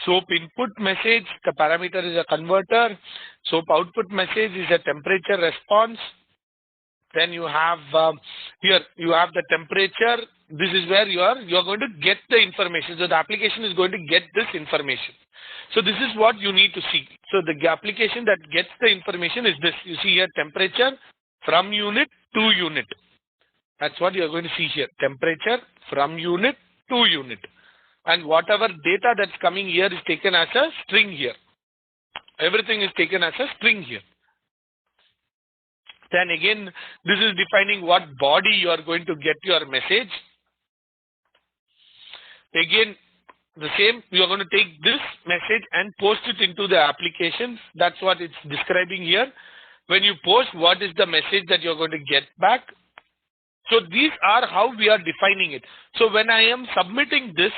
SOAP input message, the parameter is a converter. SOAP output message is a temperature response. Then you have here you have the temperature. This is where you are going to get the information. So the application is going to get this information. So this is what you need to see. So the application that gets the information is this. You see here temperature from unit to unit. That's what you are going to see here. Temperature from unit to unit. And whatever data that's coming here is taken as a string here. Everything is taken as a string here. Then again, this is defining what body you are going to get your message. Again, the same, you are going to take this message and post it into the application. That's what it's describing here. When you post, what is the message that you're going to get back? So these are how we are defining it. So when I am submitting this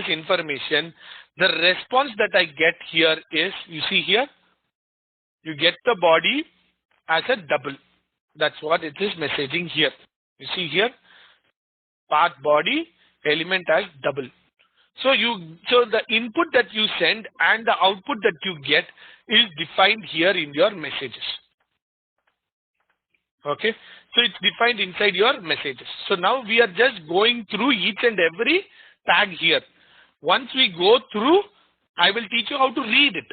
information, the response that I get here is, you see here, you get the body as a double. That's what it is messaging here. You see here, path body element as double. So the input that you send and the output that you get is defined here in your messages. Okay, so it's defined inside your messages. So now we are just going through each and every tag here. Once we go through, I will teach you how to read it,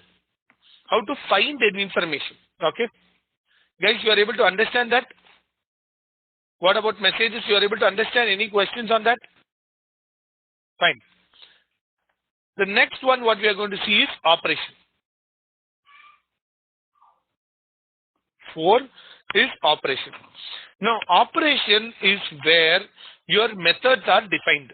how to find any information. Okay, guys, you are able to understand that? What about messages? You are able to understand? Any questions on that? Fine. The next one, what we are going to see is operation. 4 is operation. Now, operation is where your methods are defined.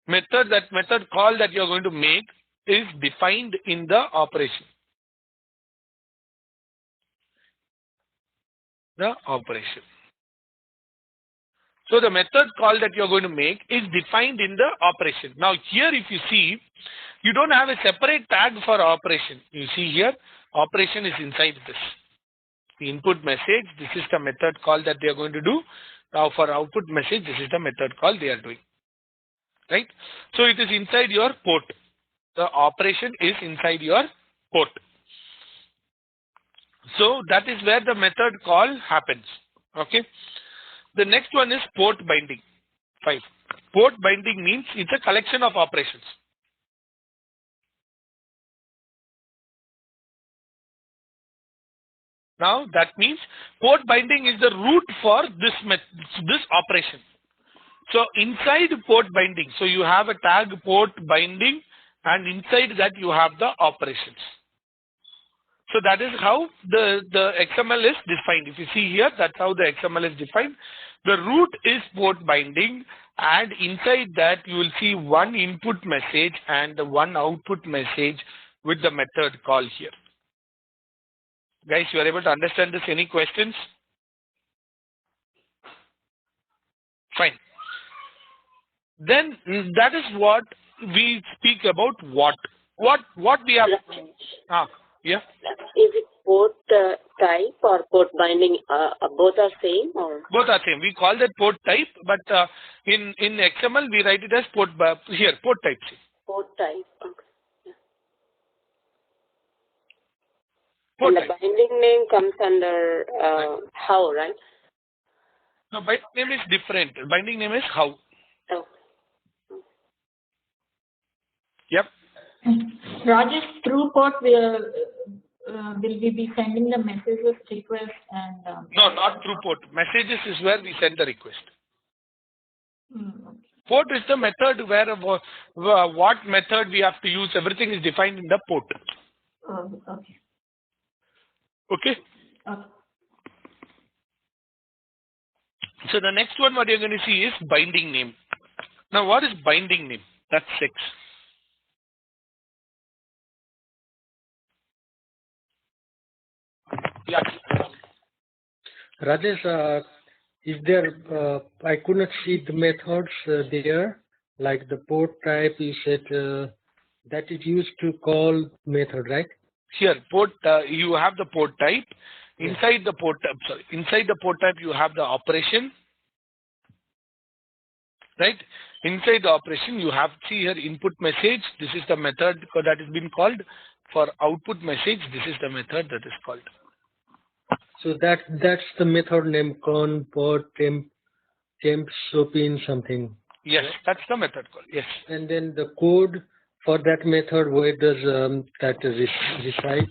Method call that you are going to make is defined in the operation. So the method call that you're going to make is defined in the operation. Now here, if you see, you don't have a separate tag for operation. You see here, operation is inside this. The input message, this is the method call that they are going to do. Now for output message, this is the method call they are doing. Right? So it is inside your port. The operation is inside your port. So that is where the method call happens. Okay. The next one is port binding. 5. Port binding means it's a collection of operations. Now that means port binding is the root for this operation. So inside port binding, so you have a tag port binding, and inside that you have the operations. So that is how the XML is defined. If you see here, that's how the XML is defined. The root is port binding, and inside that you will see one input message and one output message with the method call here. Guys, you are able to understand this? Any questions? Fine. Then that is what we speak about. What we have. Yeah. Is it port type or port binding? Both are same or? Both are same. We call that port type, but in XML we write it as port type. Port type. Okay. Yeah. Port and type. The binding name comes under how, right? No, binding name is different. Binding name is how. Oh. Yep. Rajesh, through port, will we be sending the messages request and? No, not through port. Messages is where we send the request. Okay. Port is the method where what method we have to use. Everything is defined in the port. Oh, okay. Okay. Okay. So the next one what you're going to see is binding name. Now what is binding name? That's 6. Yeah. Rajesh, is there, I could not see the methods there, like the port type you said that is used to call method, right? Here, port, you have the port type. Inside the port type, inside the port type you have the operation. Right? Inside the operation you have, see here, input message. This is the method that has been called. For output message, this is the method that is called. So that's the method name con, port, temp, SoapUI something. Yes, that's the method call. Yes. And then the code for that method, where does that reside?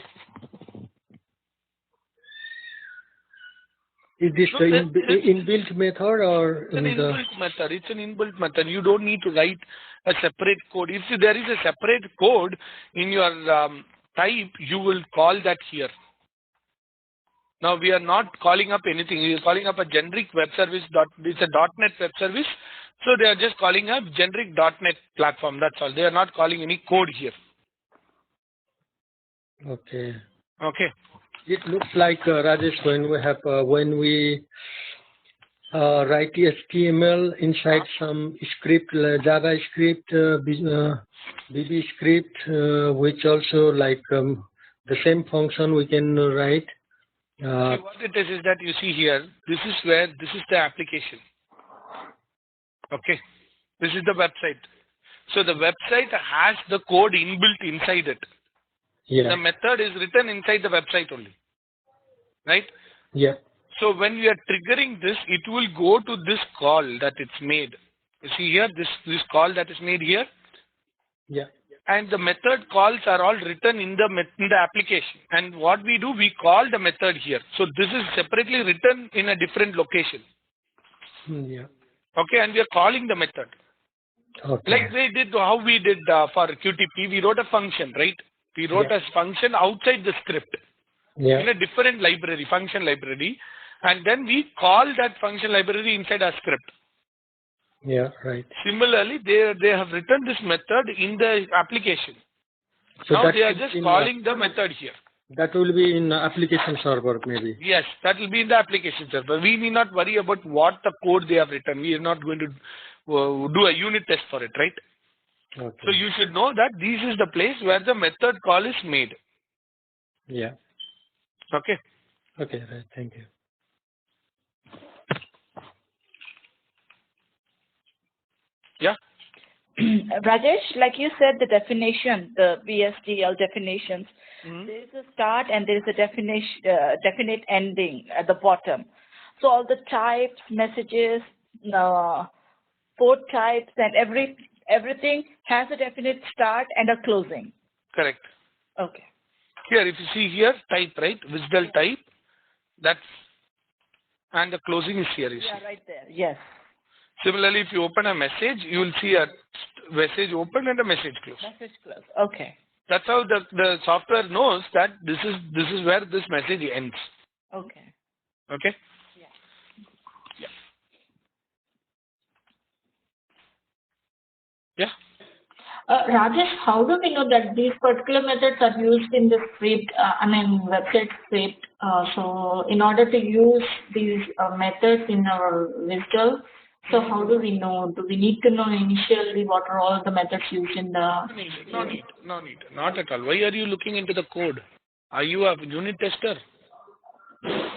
Is this No, the inbuilt method or it's an inbuilt method? It's an inbuilt method. You don't need to write a separate code. If there is a separate code in your type, you will call that here. Now we are not calling up anything. We are calling up a generic web service. It's a .NET web service. So they are just calling a generic .NET platform. That's all. They are not calling any code here. Okay. Okay. It looks like Rajesh, when we write HTML inside some script, JavaScript, BB script, which also like the same function we can write. See, what it is that you see here, this is the application. Okay. This is the website. So the website has the code inbuilt inside it. Yeah. The method is written inside the website only. Right? Yeah. So when we are triggering this, it will go to this call that it's made. You see here, this call that is made here. Yeah. And the method calls are all written in the application. And what we do, we call the method here. So this is separately written in a different location. Yeah. Okay, and we are calling the method. Okay. Like how we did for QTP, we wrote a function, right? We wrote a function outside the script in a different library, function library, and then we call that function library inside our script. Yeah, right. Similarly, they have written this method in the application. So now they are just calling the method here. That will be in application server maybe. Yes, that will be in the application server. We need not worry about what the code they have written. We are not going to do a unit test for it, right? Okay. So you should know that this is the place where the method call is made. Yeah. Okay. Okay, right. Thank you. Yeah. Rajesh, like you said, the definition, the WSDL definitions, there is a start and there is a definite ending at the bottom. So all the types, messages, port types, and everything has a definite start and a closing. Correct. Okay. Here, if you see here, type, right? WSDL type. That's, and the closing is here. You see. Right there. Yes. Similarly, if you open a message, you will see a message open and a message close. Message close. Okay. That's how the software knows that this is where this message ends. Okay. Okay. Yeah. Yeah. Rajesh, how do we know that these particular methods are used in the script, website script? So in order to use these methods in our WSDL, so how do we know? Do we need to know initially what are all the methods used in the... No need. Not at all. Why are you looking into the code? Are you a unit tester?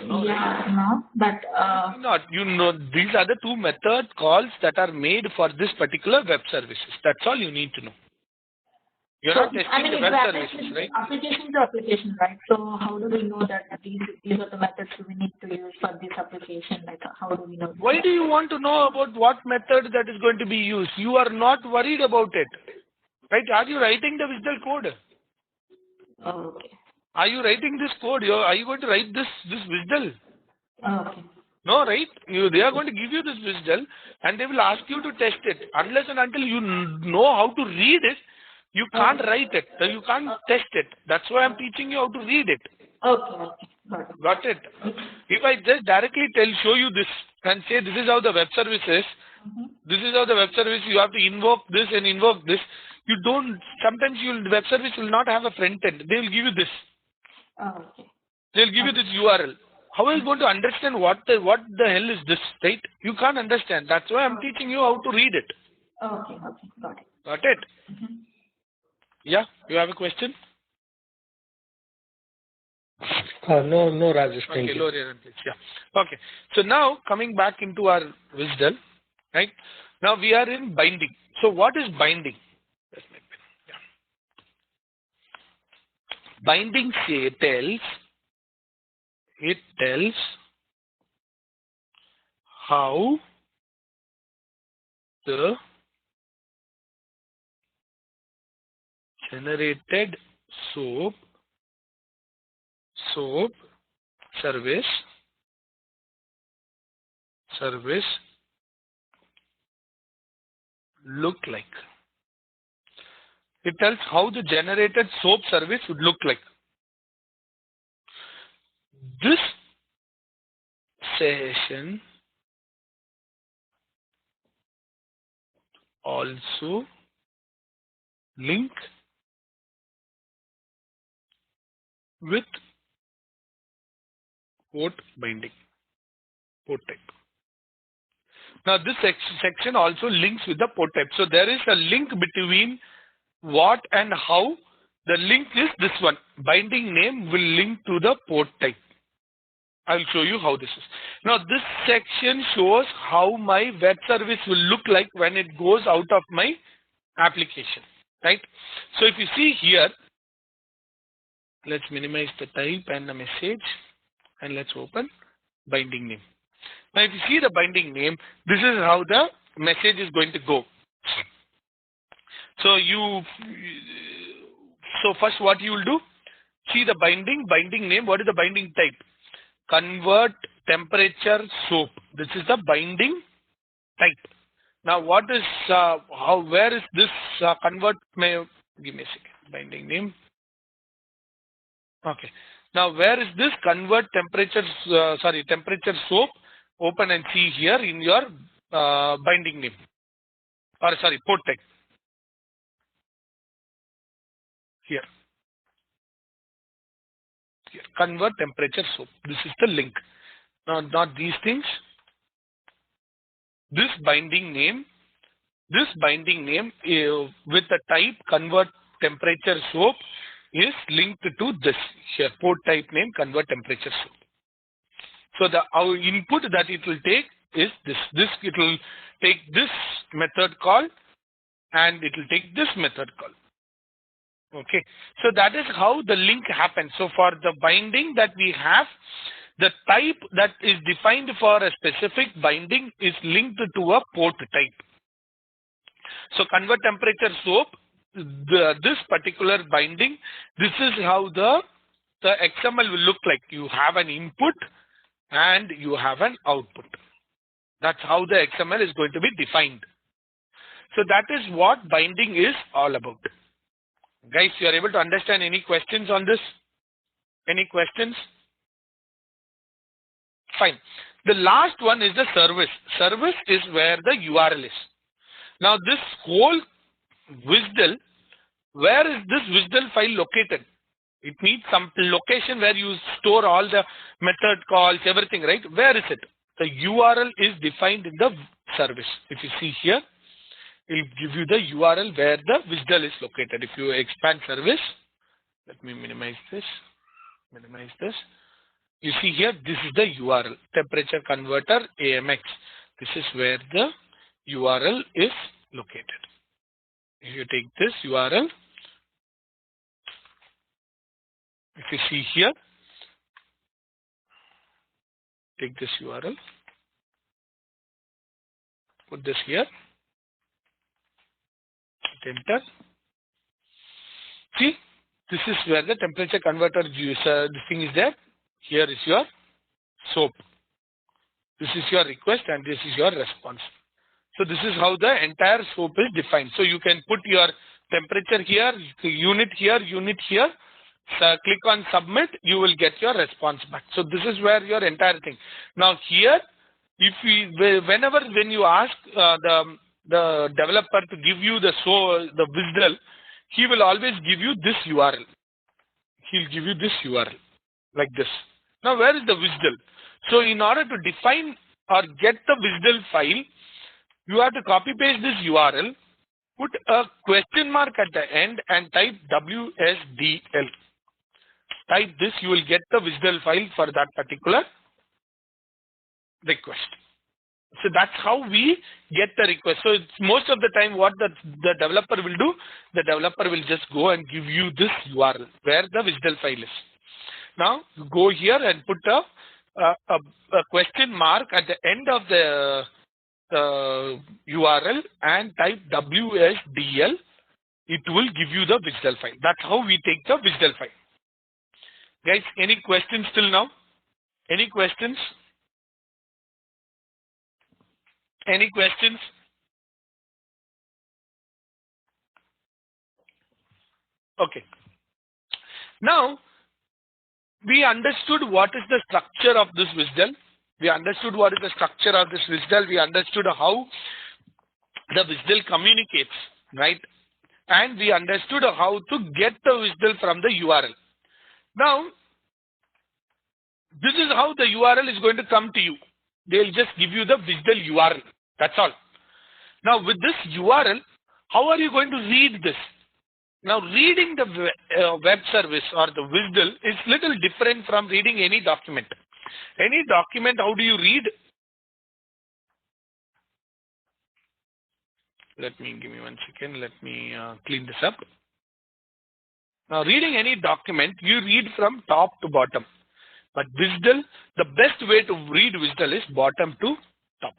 No. Yeah, no, but... Not. You know, these are the two method calls that are made for this particular web services. That's all you need to know. You're not testing the web services, right? Application to application, right? So how do we know that these are the methods we need to use for this application? Like, how do we know? Why do you want to know about what method that is going to be used? You are not worried about it. Right? Are you writing the WSDL code? Okay. Are you writing this code? Are you going to write this WSDL? Okay. No, right? They are going to give you this WSDL and they will ask you to test it. Unless and until you know how to read it, you can't write it. You can't test it. That's why I'm teaching you how to read it. Okay. Okay. Got it? If I just directly show you this and say this is how the web service is, this is how the web service, you have to invoke this and invoke this. You don't, sometimes the web service will not have a front end. They will give you this. Okay. They'll give you this URL. How are you going to understand what the hell is this, right? You can't understand. That's why I'm teaching you how to read it. Okay. Okay. Got it. Got it? Yeah? You have a question? No, Rajesh. Thank Okay, you. lower your hand, please. Yeah. Okay. So now coming back into our WSDL, right? Now we are in binding. So what is binding? Yeah. Binding tells how the generated SOAP service look like. It tells how the generated SOAP service would look like. This session also link with port binding, port type. Now this section also links with the port type. So there is a link between what and how. The link is this one. Binding name will link to the port type. I'll show you how this is. Now this section shows how my web service will look like when it goes out of my application, right? So if you see here, let's minimize the type and the message and let's open binding name. Now if you see the binding name, this is how the message is going to go. So first what you will do, see the binding name. What is the binding type? Convert temperature SOAP. This is the binding type. Now what is, where is this convert, give me a second, binding name. Okay. Now where is this convert temperature SOAP? Open and see here in your binding name, or port type. Here, convert temperature SOAP. This is the link. Now, not these things. This binding name with the type convert temperature SOAP is linked to this here, port type name convert temperature SOAP. So our input that it will take is this. It will take this method call and it will take this method call. Okay, so that is how the link happens. So for the binding that we have, the type that is defined for a specific binding is linked to a port type. So convert temperature SOAP, this particular binding, this is how the XML will look like. You have an input and you have an output. That's how the XML is going to be defined. So that is what binding is all about. Guys, you are able to understand any questions on this? Any questions? Fine. The last one is the service. Service is where the URL is. Now this whole WSDL, where is this WSDL file located? It needs some location where you store all the method calls, everything, right? Where is it? The URL is defined in the service. If you see here, it will give you the URL where the WSDL is located. If you expand service, let me minimize this. You see here, this is the URL, temperature converter AMX. This is where the URL is located. If you take this URL, if you see here, take this URL, put this here, enter. See, this is where the temperature converter user, this thing is there. Here is your SOAP. This is your request and this is your response. So this is how the entire SOAP is defined. So you can put your temperature here, unit here, unit here. So click on submit, you will get your response back. So this is where your entire thing. Now here, if when you ask the developer to give you the WSDL, he will always give you this URL. He'll give you this URL like this. Now where is the WSDL? So in order to define or get the WSDL file, you have to copy paste this URL, put a question mark at the end and type WSDL. Type this, you will get the WSDL file for that particular request. So that's how we get the request. So it's most of the time what the developer will do, the developer will just go and give you this URL where the WSDL file is. Now go here and put a question mark at the end of the URL and type WSDL. It will give you the WSDL file. That's how we take the WSDL file. Guys, any questions till now? Any questions? Any questions? Okay. Now, we understood what is the structure of this WSDL. We understood what is the structure of this WSDL. We understood how the WSDL communicates, right? And we understood how to get the WSDL from the URL. Now, this is how the URL is going to come to you. They'll just give you the WSDL URL. That's all. Now, with this URL, how are you going to read this? Now, reading the web service or the WSDL is little different from reading any document. Any document, how do you read? Give me 1 second. Let me clean this up. Now, reading any document, you read from top to bottom. But WSDL, the best way to read WSDL is bottom to top.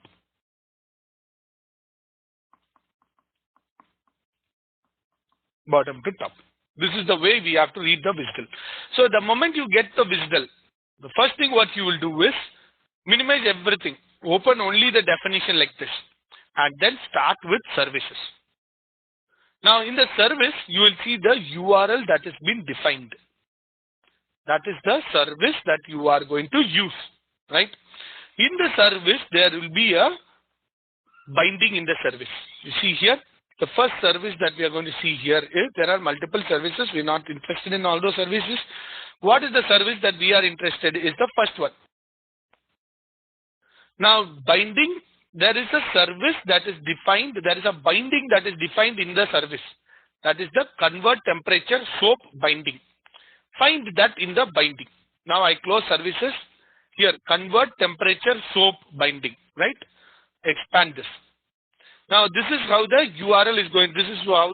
Bottom to top. This is the way we have to read the WSDL. So the moment you get the WSDL, the first thing what you will do is minimize everything. Open only the definition like this. And then start with services. Now in the service, you will see the URL that has been defined. That is the service that you are going to use, right? In the service, there will be a binding in the service. You see here, the first service that we are going to see here is there are multiple services. We're not interested in all those services. What is the service that we are interested in is the first one. Now, binding, there is a service that is defined. There is a binding that is defined in the service. That is the convert temperature SOAP binding. Find that in the binding. Now I close services. Here, convert temperature SOAP binding, right? Expand this. Now this is how the URL is going. This is how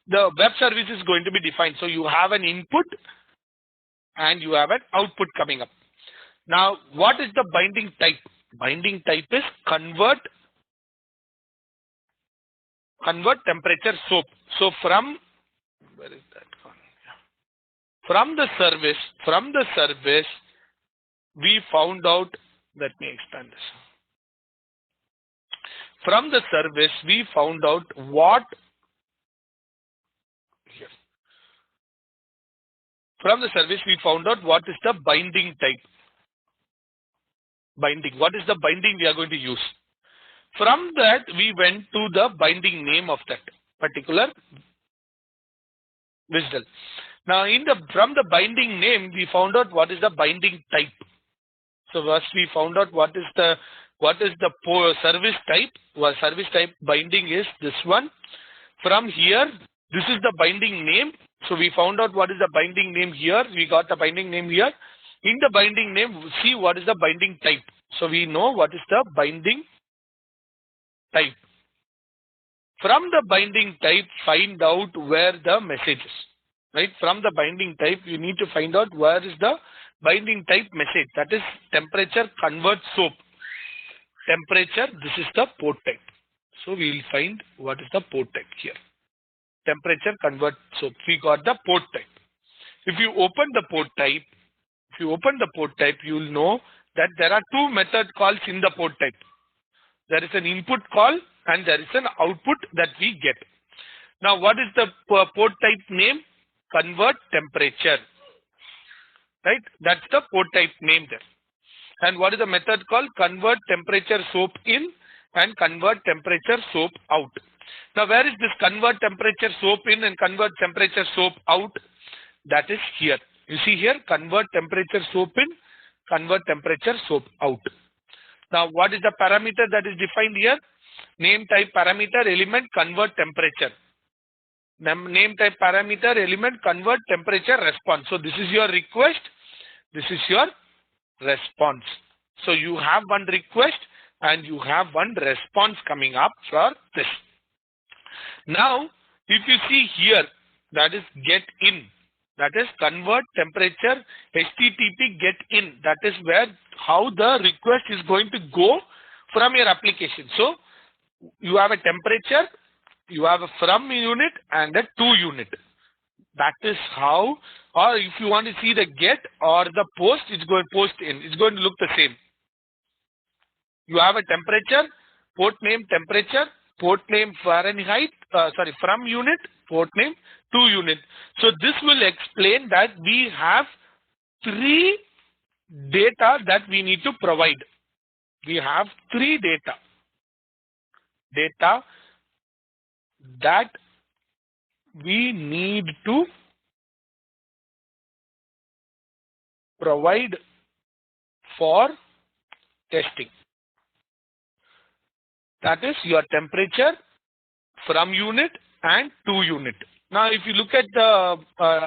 the web service is going to be defined. So you have an input and you have an output coming up. Now what is the binding type? Binding type is convert temperature SOAP. So from, where is that gone? From the service, we found out, let me expand this. From the service, we found out what, here. From the service, we found out what is the binding type. Binding, what is the binding we are going to use? From that, we went to the binding name of that particular WSDL. Now, from the binding name, we found out what is the binding type. So first, we found out what is the service type. Well, service type binding is this one. From here, this is the binding name. So we found out what is the binding name here. We got the binding name here. In the binding name, see what is the binding type. So we know what is the binding type. From the binding type, find out where the message is. Right? From the binding type, you need to find out where is the binding type message. That is temperature convert SOAP. Temperature, this is the port type. So we will find what is the port type here. temperature, convert soap. We got the port type. If you open the port type, you will know that there are two method calls in the port type. There is an input call and there is an output that we get. Now, what is the port type name? Convert temperature. Right? That's the port type name there. And what is the method called? Convert temperature soap in and convert temperature soap out. Now, where is this convert temperature soap in and convert temperature soap out? That is here. You see here, convert temperature soap in, convert temperature soap out. Now, what is the parameter that is defined here? Name type parameter element convert temperature. Name type parameter element convert temperature response. So this is your request. This is your response. So you have one request and you have one response coming up for this. Now, if you see here, that is get in. That is convert temperature HTTP get in. That is where how the request is going to go from your application. So you have a temperature, you have a from unit and a to unit. That is how, or if you want to see the get or the post, it's going to post in. It's going to look the same. You have a temperature, port name temperature, port name Fahrenheit, from unit, port name to unit. So this will explain that we have three data that we need to provide. We have three data that we need to provide for testing. That is your temperature, from unit and to unit. Now, if you look at the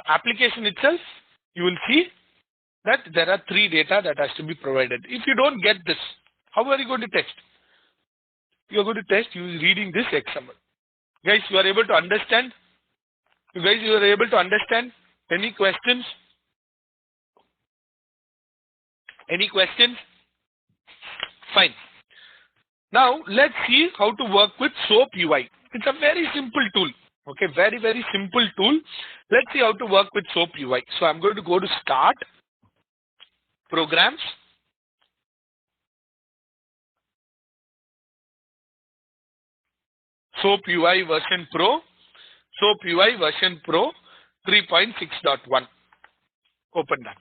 application itself, you will see that there are three data that has to be provided. If you don't get this, how are you going to test? You are going to test using reading this XML. Guys, you are able to understand? You are able to understand? Any questions? Any questions? Fine. Now, let's see how to work with SoapUI. It's a very simple tool. Okay, very, very simple tool. Let's see how to work with SoapUI. So I'm going to go to Start, Programs, SoapUI version Pro, SoapUI version Pro 3.6.1. Open that.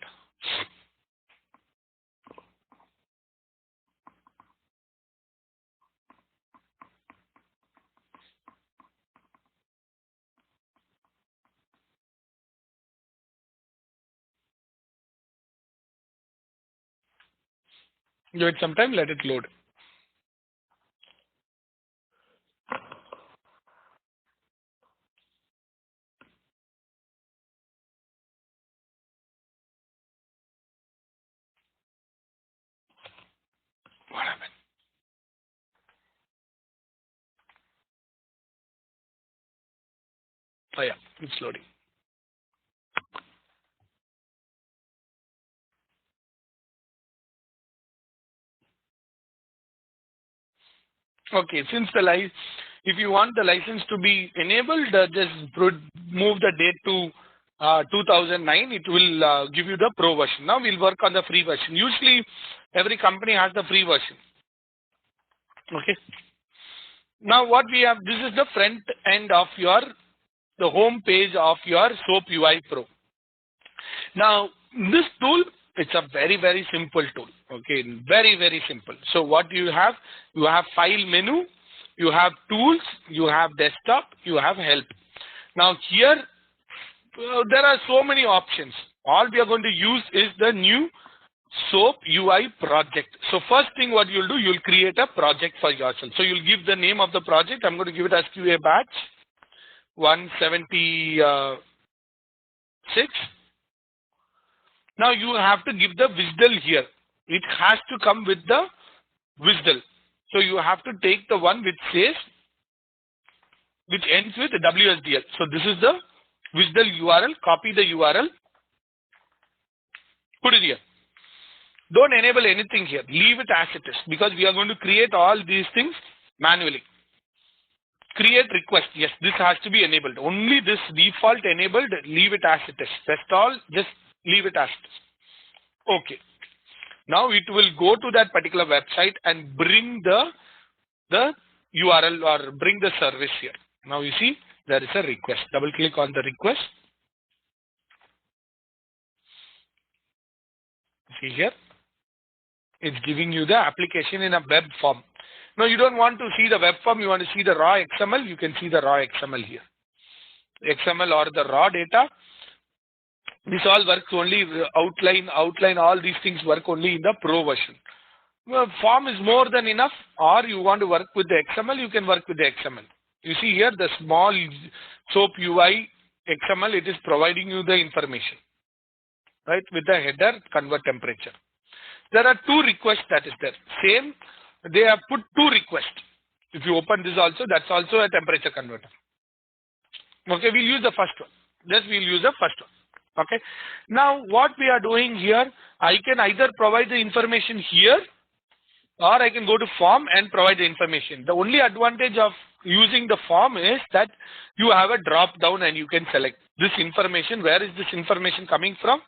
Give it some time, let it load. What happened? Oh yeah, it's loading. Okay, since if you want the license to be enabled, just move the date to 2009. It will give you the pro version. Now we'll work on the free version. Usually, every company has the free version. Okay. Now what we have, this is the front end of the home page of your SoapUI Pro. Now this tool, it's a very, very simple tool. Okay, very, very simple. So what you have file menu, you have tools, you have desktop, you have help. Now here, there are so many options. All we are going to use is the new SoapUI project. So first thing what you'll do, you'll create a project for yourself. So you'll give the name of the project. I'm going to give it as QA batch 176. Now you have to give the WSDL here. It has to come with the WSDL. So you have to take the one which ends with WSDL. So this is the WSDL URL. Copy the URL. Put it here. Don't enable anything here. Leave it as it is because we are going to create all these things manually. create request. Yes, this has to be enabled. Only this default enabled, leave it as it is. Rest all, just leave it as it is. Okay. Now it will go to that particular website and bring the URL or bring the service here. Now you see there is a request. Double click on the request. See here, it's giving you the application in a web form. Now you don't want to see the web form, you want to see the raw XML, you can see the raw XML here. XML or the raw data. This all works only outline, all these things work only in the pro version. Well, form is more than enough, or you want to work with the XML, you can work with the XML. You see here the small SoapUI XML, it is providing you the information, right, with the header, convert temperature. There are two requests that is there. Same, they have put two requests. If you open this also, that's also a temperature converter. Okay, we'll use the first one. Just we'll use the first one. Okay. Now what we are doing here, I can either provide the information here, or I can go to form and provide the information. The only advantage of using the form is that you have a drop down and you can select this information. Where is this information coming from?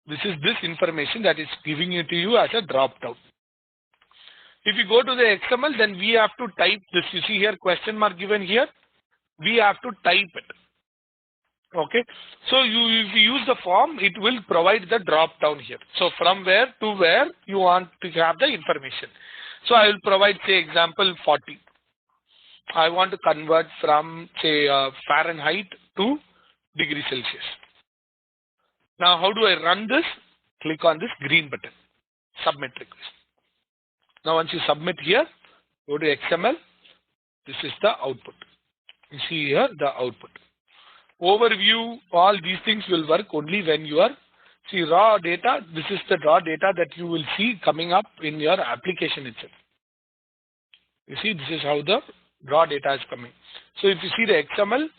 This is this information that is giving it to you as a drop down. If you go to the XML, then we have to type this. You see here question mark given here. We have to type it. Okay. So if you use the form, it will provide the drop down here. So from where to where you want to have the information. So I will provide, say, example 40. I want to convert from, say, Fahrenheit to degree Celsius. Now how do I run this? Click on this green button, submit request. Now once you submit here, go to XML. This is the output. You see here the output. Overview, all these things will work only when you are, see, raw data. This is the raw data that you will see coming up in your application itself. You see, this is how the raw data is coming. So if you see the XML,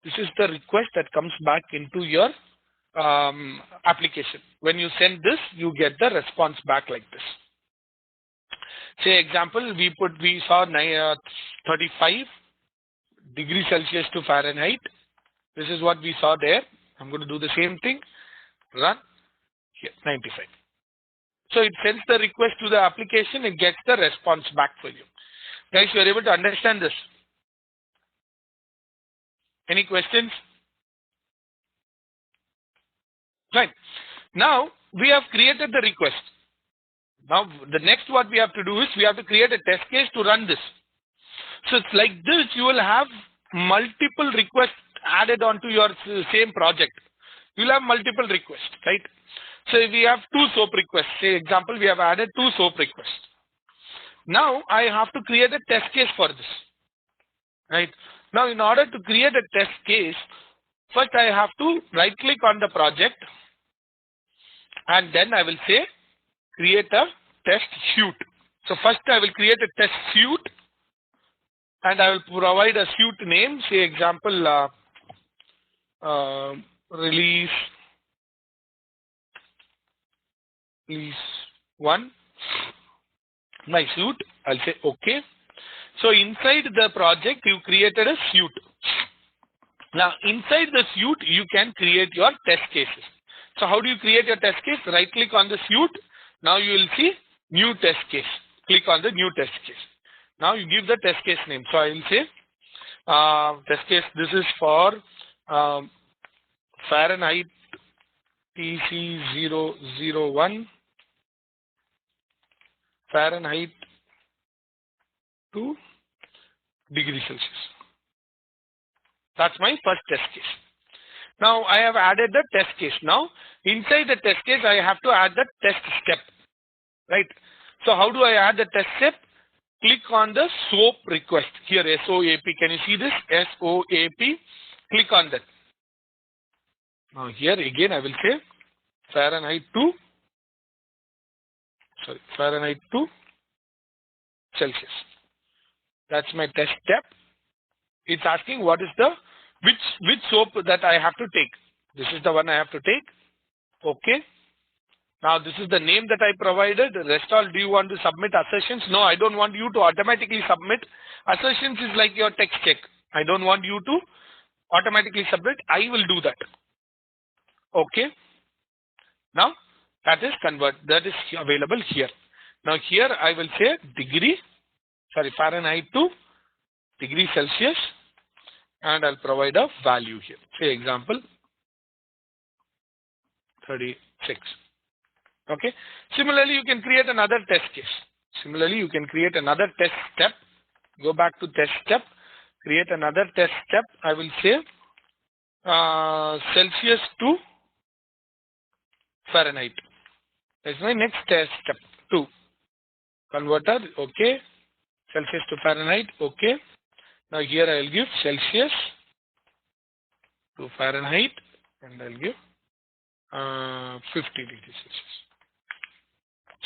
this is the request that comes back into your application. When you send this, you get the response back like this. Say example, we saw 35 degrees Celsius to Fahrenheit. This is what we saw there. I'm going to do the same thing. Run. Here, 95. So it sends the request to the application. It gets the response back for you. Guys, you are able to understand this. Any questions? Right. Now we have created the request. Now the next what we have to do is we have to create a test case to run this. So it's like this. You will have multiple requests added onto your same project. You will have multiple requests, right? So we have two SOAP requests. Say example, we have added two SOAP requests. Now I have to create a test case for this, right? Now in order to create a test case, first I have to right click on the project and then I will say create a test suite. So first I will create a test suite and I will provide a suite name, say example release 1, my suite. I'll say okay. So inside the project you created a suite. Now inside the suite you can create your test cases. So how do you create your test case? Right click on the suite. Now you will see new test case. Click on the new test case. Now you give the test case name. So I will say test case, this is for Fahrenheit TC001 Fahrenheit to degree Celsius. That's my first test case. Now I have added the test case. Now inside the test case I have to add the test step, right? So how do I add the test step? Click on the SOAP request here, SOAP. Can you see this? SOAP. Click on that. Now here again I will say Fahrenheit to Celsius. That's my test step. It's asking what is the which SOAP that I have to take. This is the one I have to take. Okay. Now this is the name that I provided. The rest all, do you want to submit assertions? No, I don't want you to automatically submit. Assertions is like your text check. I don't want you to automatically submit. I will do that. Okay. Now that is that is available here. Now here I will say Fahrenheit to degree Celsius, and I'll provide a value here. Say example 36. Okay. Similarly, you can create another test case. Similarly, you can create another test step. Go back to test step. Create another test step. I will say Celsius to Fahrenheit. That's my next test step. 2. Converter. Okay. Celsius to Fahrenheit. Okay. Now here I will give Celsius to Fahrenheit, and I'll give 50 degrees Celsius.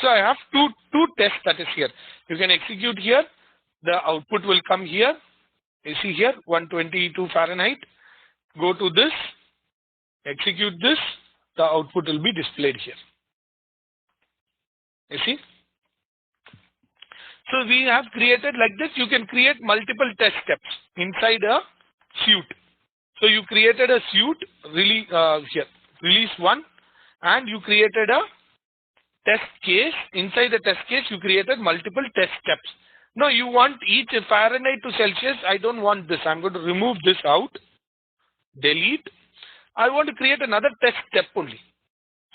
So I have two tests that is here. You can execute here. The output will come here. You see here 122 Fahrenheit. Go to this. Execute this. The output will be displayed here. You see. So we have created like this. You can create multiple test steps inside a suite. So you created a suite, release 1, and you created a test case. Inside the test case, you created multiple test steps. Now you want each Fahrenheit to Celsius. I don't want this. I'm going to remove this out. Delete. I want to create another test step only.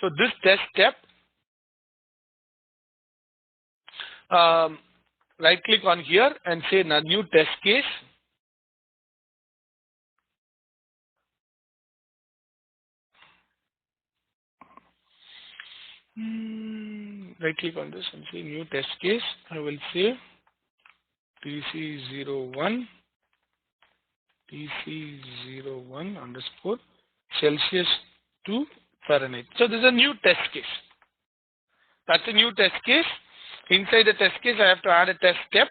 So this test step, right click on here and say new test case. Right click on this and say new test case. I will say TC01 underscore Celsius to Fahrenheit. So this is a new test case. That's a new test case. Inside the test case, I have to add a test step.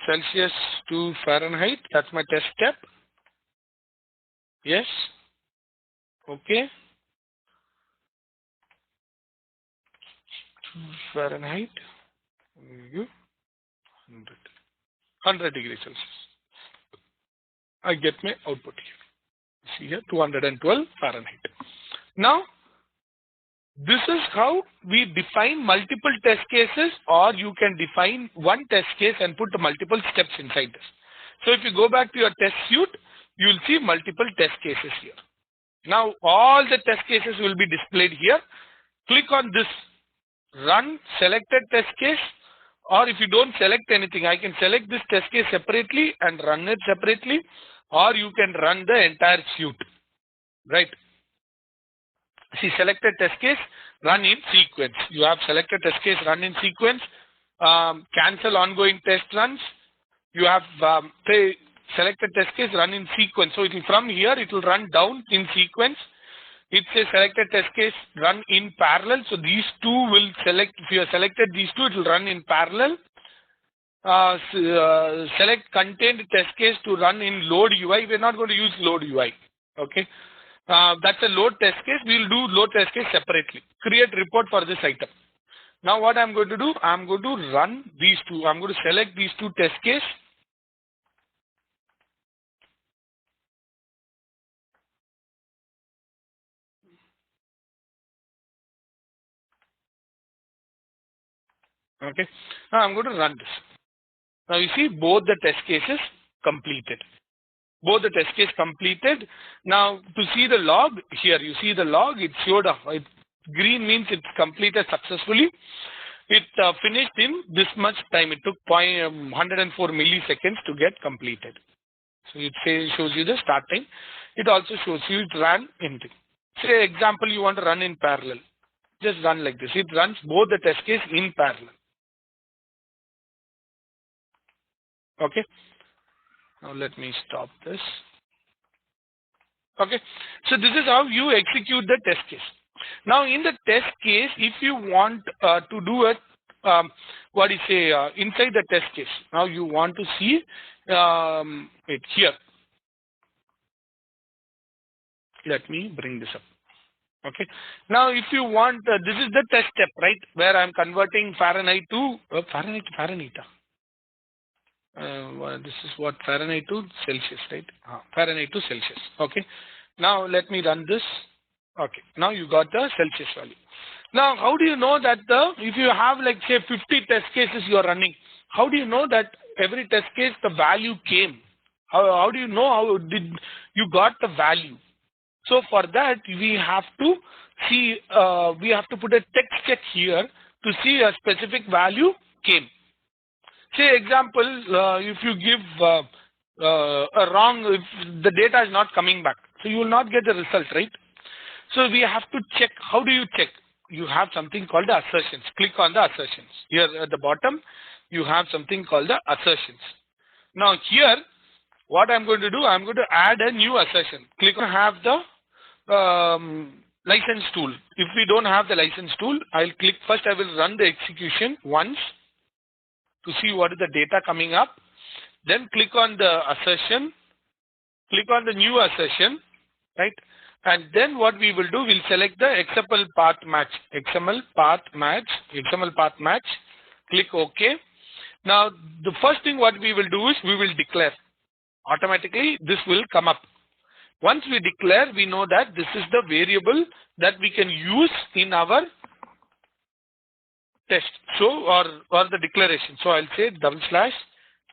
Celsius to Fahrenheit. That's my test step. Yes. Okay. Fahrenheit. 100 degrees Celsius. I get my output here. See here 212 Fahrenheit. Now this is how we define multiple test cases, or you can define one test case and put multiple steps inside this. So if you go back to your test suite, you will see multiple test cases here. Now all the test cases will be displayed here. Click on this run selected test case, or if you don't select anything, I can select this test case separately and run it separately, or you can run the entire suite, right? See, selected test case, run in sequence. You have selected test case, run in sequence, cancel ongoing test runs. You have selected test case, run in sequence. So it will, from here, it will run down in sequence. It says selected test case, run in parallel. So these two will select, if you have selected these two, it will run in parallel. Select contained test case to run in load UI. We're not going to use load UI. Okay. That's a load test case. We'll do load test case separately. Create report for this item. Now what I'm going to do, I'm going to run these two. I'm going to select these two test case. Okay. Now I'm going to run this. Now you see both the test cases completed. Both the test case completed. Now to see the log here, you see the log, it showed up. Green means it's completed successfully. It finished in this much time. It took 104 milliseconds to get completed. So it shows you the start time. It also shows you it ran anything. Say example you want to run in parallel. Just run like this. It runs both the test case in parallel. Okay. Now let me stop this. Okay. So this is how you execute the test case. Now in the test case, if you want to do it, inside the test case. Now you want to see it here. Let me bring this up. Okay. Now if you want, this is the test step, right? Where I'm converting Fahrenheit to Fahrenheit. This is what, Fahrenheit to Celsius, right? Fahrenheit to Celsius. Okay. Now let me run this. Okay. Now you got the Celsius value. Now, how do you know that if you have like say 50 test cases you are running, how do you know that every test case the value came? How do you know how did you got the value? So for that we have to see, we have to put a text check here to see a specific value came. Say example, if you give a wrong, if the data is not coming back, so you will not get the result, right? So we have to check. How do you check? You have something called the assertions. Click on the assertions. Here at the bottom, you have something called the assertions. Now here, what I'm going to do, I'm going to add a new assertion. Click on have the license tool. If we don't have the license tool, I'll click first. I will run the execution once to see what is the data coming up. Then click on the assertion. Click on the new assertion, right? And then what we will do, we'll select the XML path match. XML path match. XML path match. Click OK. Now the first thing what we will do is we will declare. Automatically this will come up. Once we declare, we know that this is the variable that we can use in our test. So or the declaration. So I'll say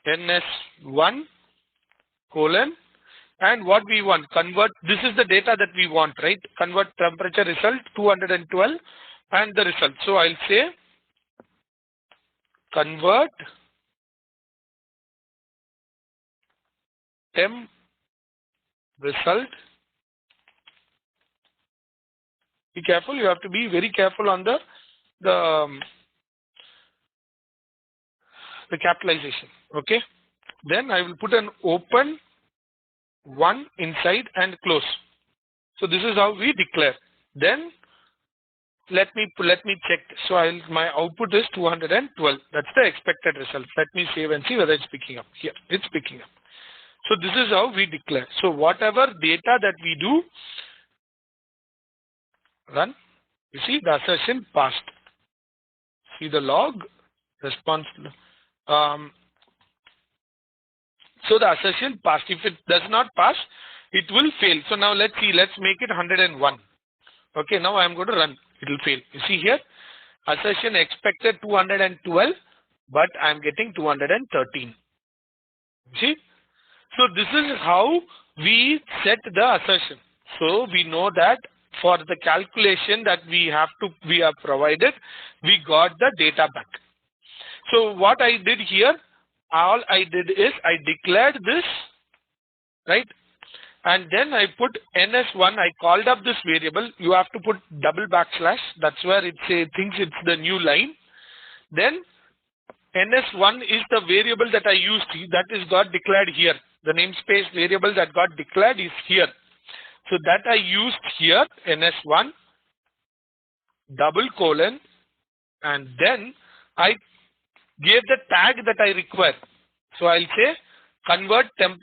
/ns1 : and what we want, convert, this is the data that we want, right? Convert temperature result 212 and the result. So I'll say convert temp result. Be careful, you have to be very careful on the capitalization. Okay. Then I will put an open one inside and close. So this is how we declare. Then let me check. So my output is 212. That's the expected result. Let me save and see whether it's picking up. Here it's picking up. So this is how we declare. So whatever data that we do, run. You see the assertion passed. See the log response. So the assertion passed. If it does not pass, it will fail. So now let's see. Let's make it 101. Okay. Now I am going to run. It will fail. You see here, assertion expected 212, but I am getting 213. See. So this is how we set the assertion. So we know that for the calculation that we have provided, we got the data back. So what I did here, all I did is I declared this, right? And then I put ns1. I called up this variable. You have to put double backslash. That's where it thinks it's the new line. Then ns1 is the variable that I used. That is got declared here. The namespace variable that got declared is here. So that I used here, ns1 : and then I gave the tag that I require. So I'll say convert temp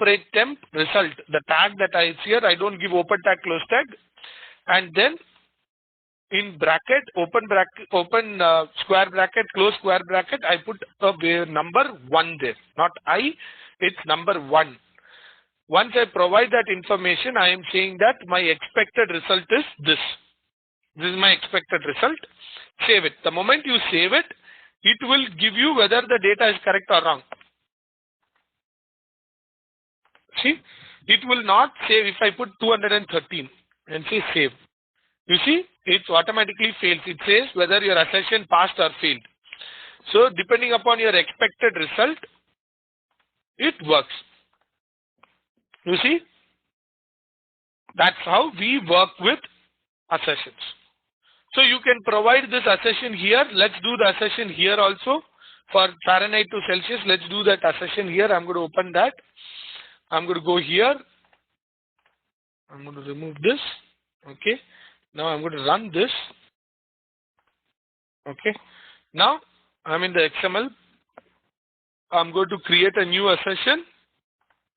result. The tag that I see here, I don't give open tag, close tag. And then in bracket, open square bracket, close square bracket, I put a number 1 there. Not I, it's number 1. Once I provide that information, I am saying that my expected result is this. This is my expected result. Save it. The moment you save it, it will give you whether the data is correct or wrong. See, it will not save if I put 213 and say save. You see, it automatically fails. It says whether your assertion passed or failed. So depending upon your expected result, it works. You see, that's how we work with assertions. So you can provide this assertion here. Let's do the assertion here also for Fahrenheit to Celsius. Let's do that assertion here. I'm going to open that. I'm going to go here. I'm going to remove this. Okay. Now I'm going to run this. Okay. Now I'm in the XML. I'm going to create a new assertion.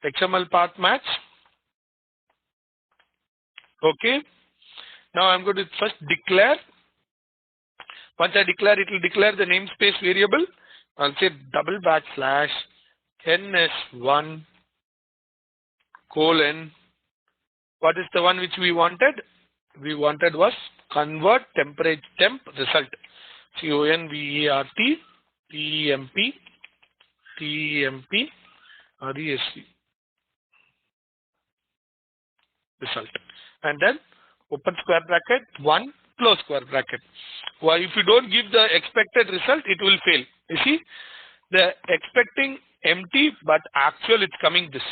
XML path match. Okay. Now I'm going to first declare. Once I declare, it will declare the namespace variable. I'll say double backslash NS1 colon, what is the one which we wanted? We wanted was convert temperature temp result. CONVERT TEMP RESC result. And then open square bracket 1 close square bracket. Why, if you don't give the expected result, it will fail. You see, the expecting empty, but actual it's coming this.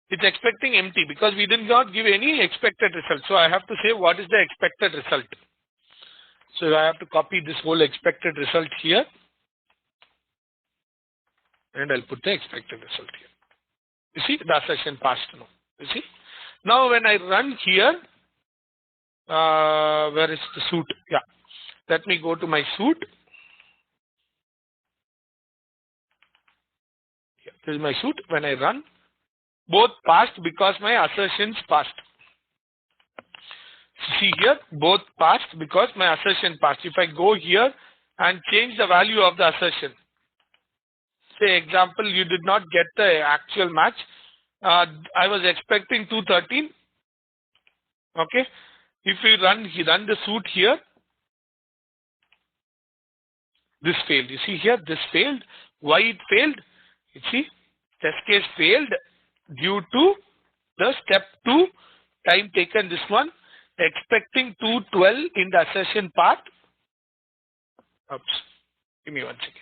It's expecting empty because we did not give any expected result. So I have to say what is the expected result. So I have to copy this whole expected result here. And I'll put the expected result here. You see, the assertion passed now. You see. Now when I run here, where is the suit? Yeah. Let me go to my suit. Here, this is my suit. When I run, both passed because my assertions passed. See here, both passed because my assertion passed. If I go here and change the value of the assertion, say example, you did not get the actual match. I was expecting 213. Okay. If we run the suit here, this failed. You see here, this failed. Why it failed? You see, test case failed due to the step 2 time taken. This one expecting 212 in the assertion part. Oops. Give me 1 second.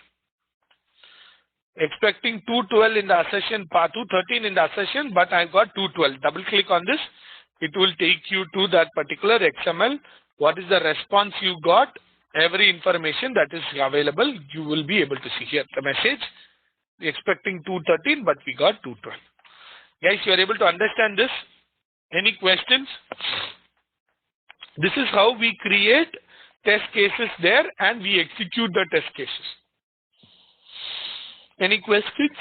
Expecting 212 in the assertion part, 213 in the assertion, but I got 212. Double click on this. It will take you to that particular XML. What is the response you got? Every information that is available, you will be able to see here. The message, expecting 213, but we got 212. Guys, you are able to understand this? Any questions? This is how we create test cases there and we execute the test cases. Any questions?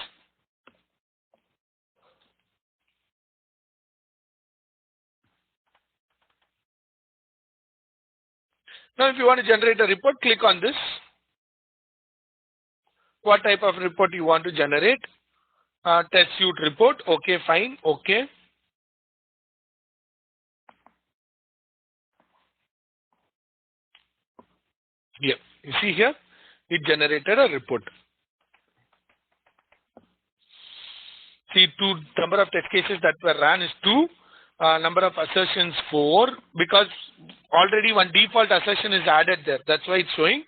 Now, if you want to generate a report, click on this. What type of report you want to generate? Test suite report. Okay, fine. Okay. Here, you see here, it generated a report. See, number of test cases that were ran is 2. Number of assertions 4, because already one default assertion is added there. That's why it's showing.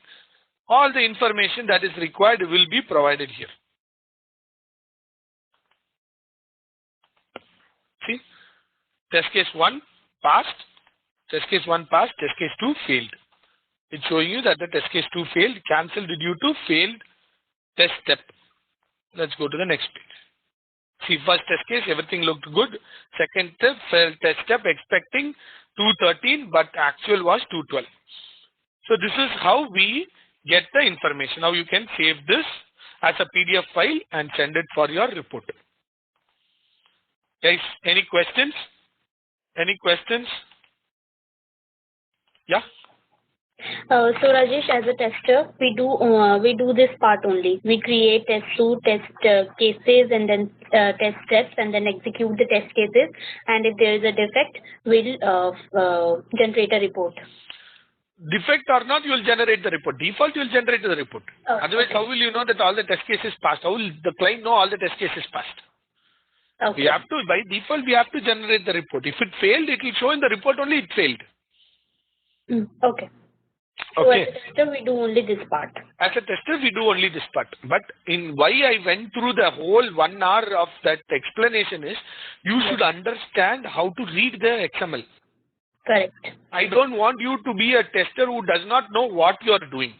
All the information that is required will be provided here. See, test case 1 passed, test case 1 passed, test case 2 failed. It's showing you that the test case 2 failed, cancelled due to failed test step. Let's go to the next page. See, first test case, everything looked good. Second step, failed test step, expecting 213, but actual was 212. So this is how we get the information. Now you can save this as a PDF file and send it for your report. Guys, any questions? Any questions? Yeah. So Rajesh, as a tester, we do this part only. We create test suite, test cases, and then test steps, and then execute the test cases. And if there is a defect, we'll generate a report. Defect or not, you will generate the report. Default, you will generate the report. Oh, Otherwise, okay. how will you know that all the test cases passed? How will the client know all the test cases passed? Okay. We have to, by default, we have to generate the report. If it failed, it will show in the report only it failed. Okay. So Okay. as a tester, we do only this part. As a tester, we do only this part. But in why I went through the whole 1 hour of that explanation is, you should understand how to read the XML. Correct. I don't want you to be a tester who does not know what you are doing.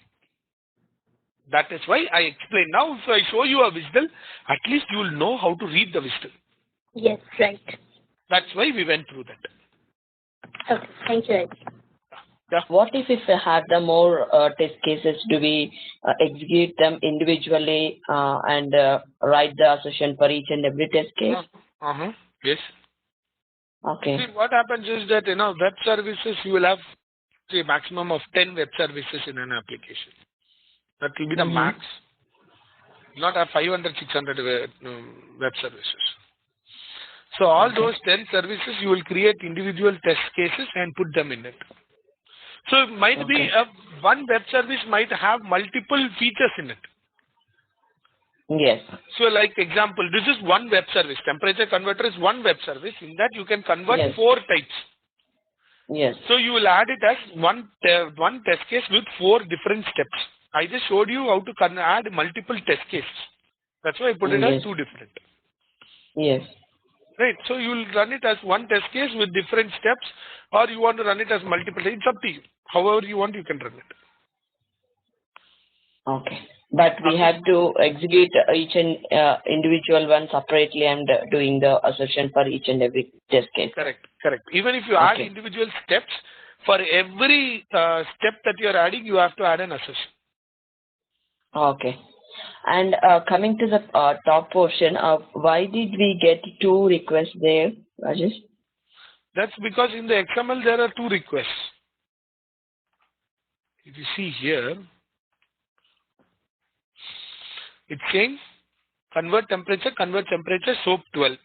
That is why I explain. Now, if I show you a whistle, at least you will know how to read the whistle. Yes, right. That's why we went through that. Okay, thank you, Rajesh. Yeah. What if we have the more test cases? Do we execute them individually and write the assertion for each and every test case? Yes. Okay. See, what happens is that, web services, you will have a maximum of 10 web services in an application. That will be the max. not have 500, 600 web services. So all those 10 services, you will create individual test cases and put them in it. So it might be one web service might have multiple features in it. Yes. So like example, this is one web service. Temperature converter is one web service. In that you can convert 4 types. Yes. So you will add it as one test case with 4 different steps. I just showed you how to add multiple test cases. That's why I put it as 2 different. Yes. Right. So you will run it as one test case with different steps, or you want to run it as multiple. It's up to you. However you want, you can run it. Okay. But we have to execute each and individual one separately and doing the assertion for each and every test case. Correct. Correct. Even if you add individual steps, for every step that you are adding, you have to add an assertion. Okay. And coming to the top portion, why did we get 2 requests there, Rajesh? That's because in the XML there are 2 requests. If you see here, it's saying convert temperature, soap 12.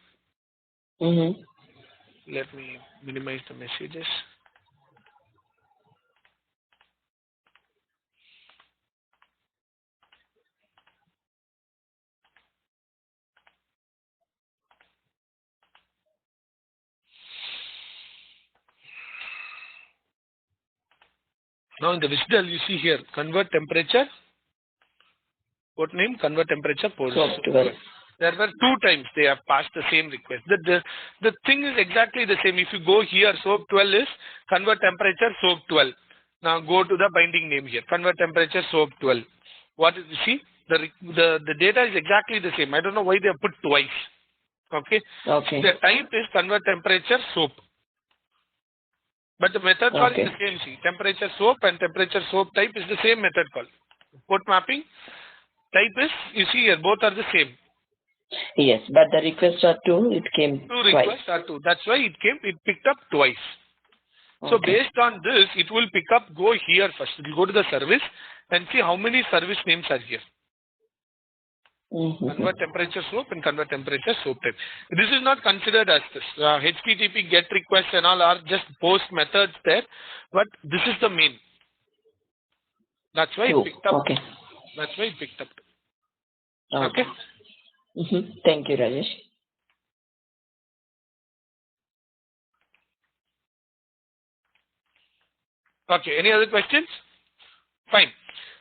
Let me minimize the messages. Now in the WSDL you see here, convert temperature, port name, convert temperature, port. There were 2 times they have passed the same request. The thing is exactly the same. If you go here, soap 12 is convert temperature, soap 12. Now go to the binding name here, convert temperature, soap 12. What is, you see, the data is exactly the same. I don't know why they have put twice. Okay. The type is convert temperature, soap. But the method call is the same. See, temperature soap and temperature soap type is the same method call. Port mapping type is, you see here, both are the same. Yes, but the requests are 2, it came 2 requests are 2. That's why it picked up twice. So based on this, it will pick up, go here first. It will go to the service and see how many service names are here. Convert temperature soap and convert temperature soap type. This is not considered as this. HTTP get requests and all are just post methods there, but this is the main. That's why it picked up. That's why it picked up. Okay. Thank you, Rajesh. Okay. Any other questions? Fine.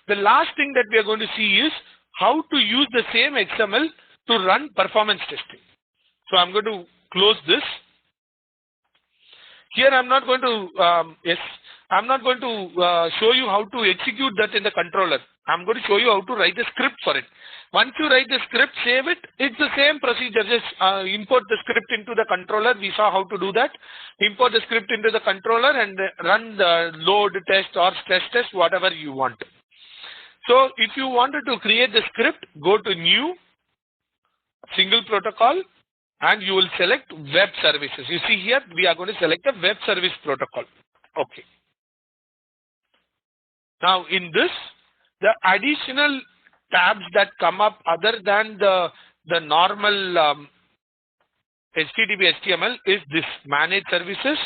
The last thing that we are going to see is how to use the same XML to run performance testing. So I'm going to close this. Here I'm not going to show you how to execute that in the controller. I'm going to show you how to write the script for it. Once you write the script, save it. It's the same procedure. Just import the script into the controller. We saw how to do that. Import the script into the controller and run the load test or stress test, whatever you want. So if you wanted to create the script, go to new, single protocol, and you will select web services. You see here, we are going to select a web service protocol. Okay. Now in this, the additional tabs that come up other than the normal HTTP HTML is this manage services.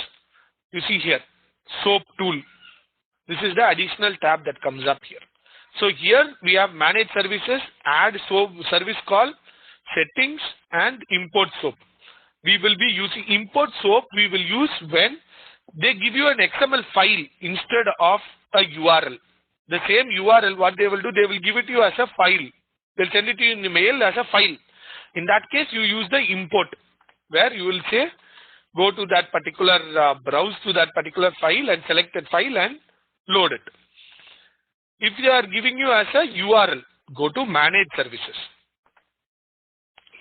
You see here, soap tool. This is the additional tab that comes up here. So here we have manage services, add soap service call, settings, and import soap. We will be using import soap. We will use when they give you an XML file instead of a URL. The same URL, what they will do, they will give it to you as a file. They'll send it to you in the mail as a file. In that case, you use the import, where you will say, go to that particular, browse to that particular file and select that file and load it. If they are giving you as a URL, go to manage services.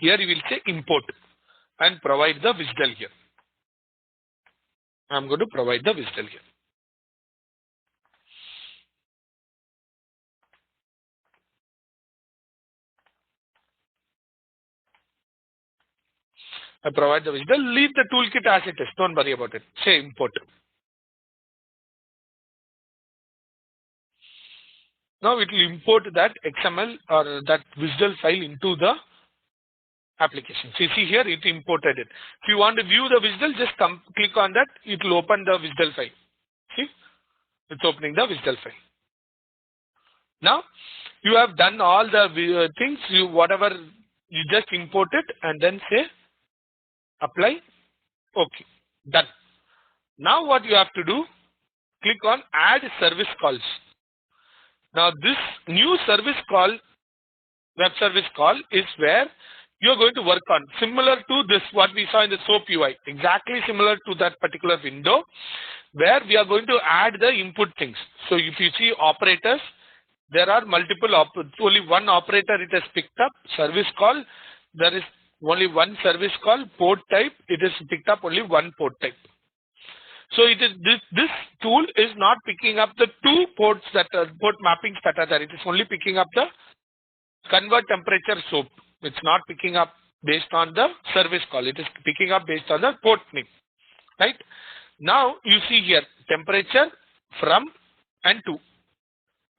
Here you will say import and provide the WSDL here. I'm going to provide the WSDL here. I provide the WSDL. Leave the toolkit as it is. Don't worry about it. Say import. Now it will import that XML or that WSDL file into the application. So you see here it imported it. If you want to view the WSDL, just click on that. It will open the WSDL file. See, it's opening the WSDL file. Now you have done all the things. Whatever you just import it and then say apply. Okay, done. Now what you have to do? Click on add service calls. Now this new service call, web service call, is where you are going to work on, similar to this what we saw in the SoapUI, exactly similar to that particular window, where we are going to add the input things. So if you see operators, there are multiple, only one operator it has picked up, service call, there is only one service call, port type, it is picked up only one port type. So it is this tool is not picking up the two ports that are port mappings that are there. It is only picking up the convert temperature soap. It's not picking up based on the service call. It is picking up based on the port name. Right? Now you see here temperature, from, and to.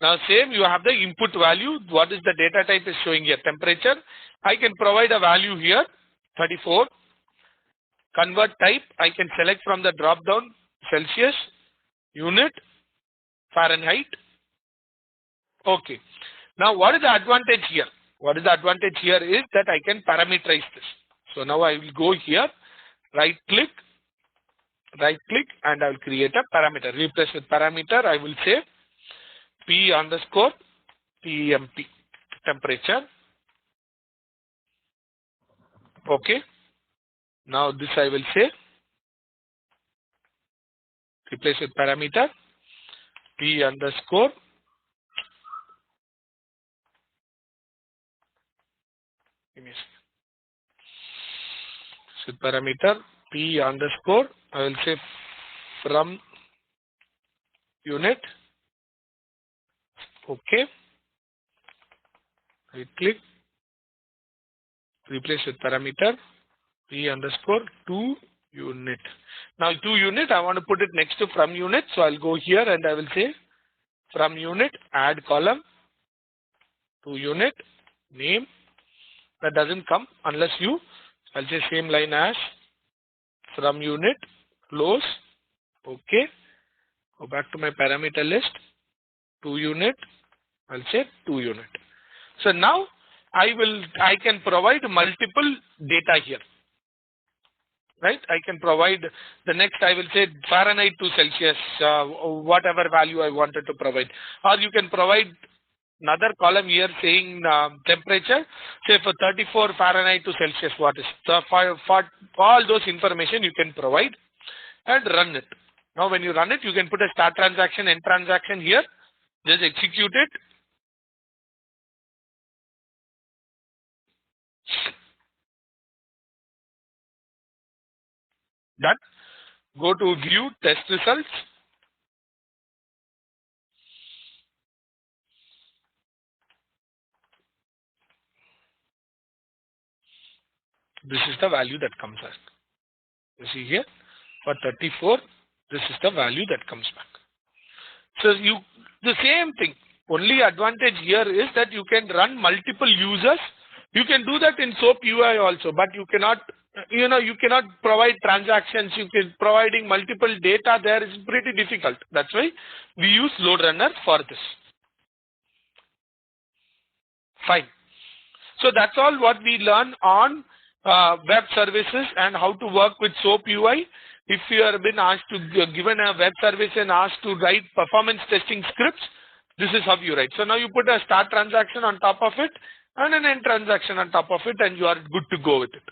Now same, you have the input value. What is the data type is showing here? Temperature. I can provide a value here, 34. Convert type, I can select from the drop down Celsius, unit, Fahrenheit. Okay. Now what is the advantage here? What is the advantage here is that I can parameterize this. So now I will go here, right click, and I will create a parameter. Replace with parameter, I will say P underscore temp, temperature. Okay. Now this I will say replace with parameter P underscore with parameter P underscore, I will say from unit. Okay. Right click, replace with parameter P underscore to unit. Now to unit, I want to put it next to from unit. So I'll go here and I will say from unit, add column, to unit, name. That doesn't come unless you, I'll say same line as from unit, close. Okay. Go back to my parameter list, to unit, I'll say to unit. So now I can provide multiple data here. Right, I can provide the next, I will say Fahrenheit to Celsius, whatever value I wanted to provide, or you can provide another column here saying temperature, say for 34 Fahrenheit to Celsius, what is for all those information you can provide and run it. Now when you run it, you can put a start transaction, end transaction here, just execute it. Done. Go to view test results. This is the value that comes back. You see here for 34, this is the value that comes back. So the same thing. Only advantage here is that you can run multiple users. You can do that in SoapUI also, but you cannot. You cannot provide transactions. Providing multiple data there is pretty difficult. That's why we use load runner for this. Fine. So that's all what we learn on web services and how to work with SoapUI. If you have been asked to given a web service and asked to write performance testing scripts, this is how you write. So now you put a start transaction on top of it and an end transaction on top of it, and you are good to go with it.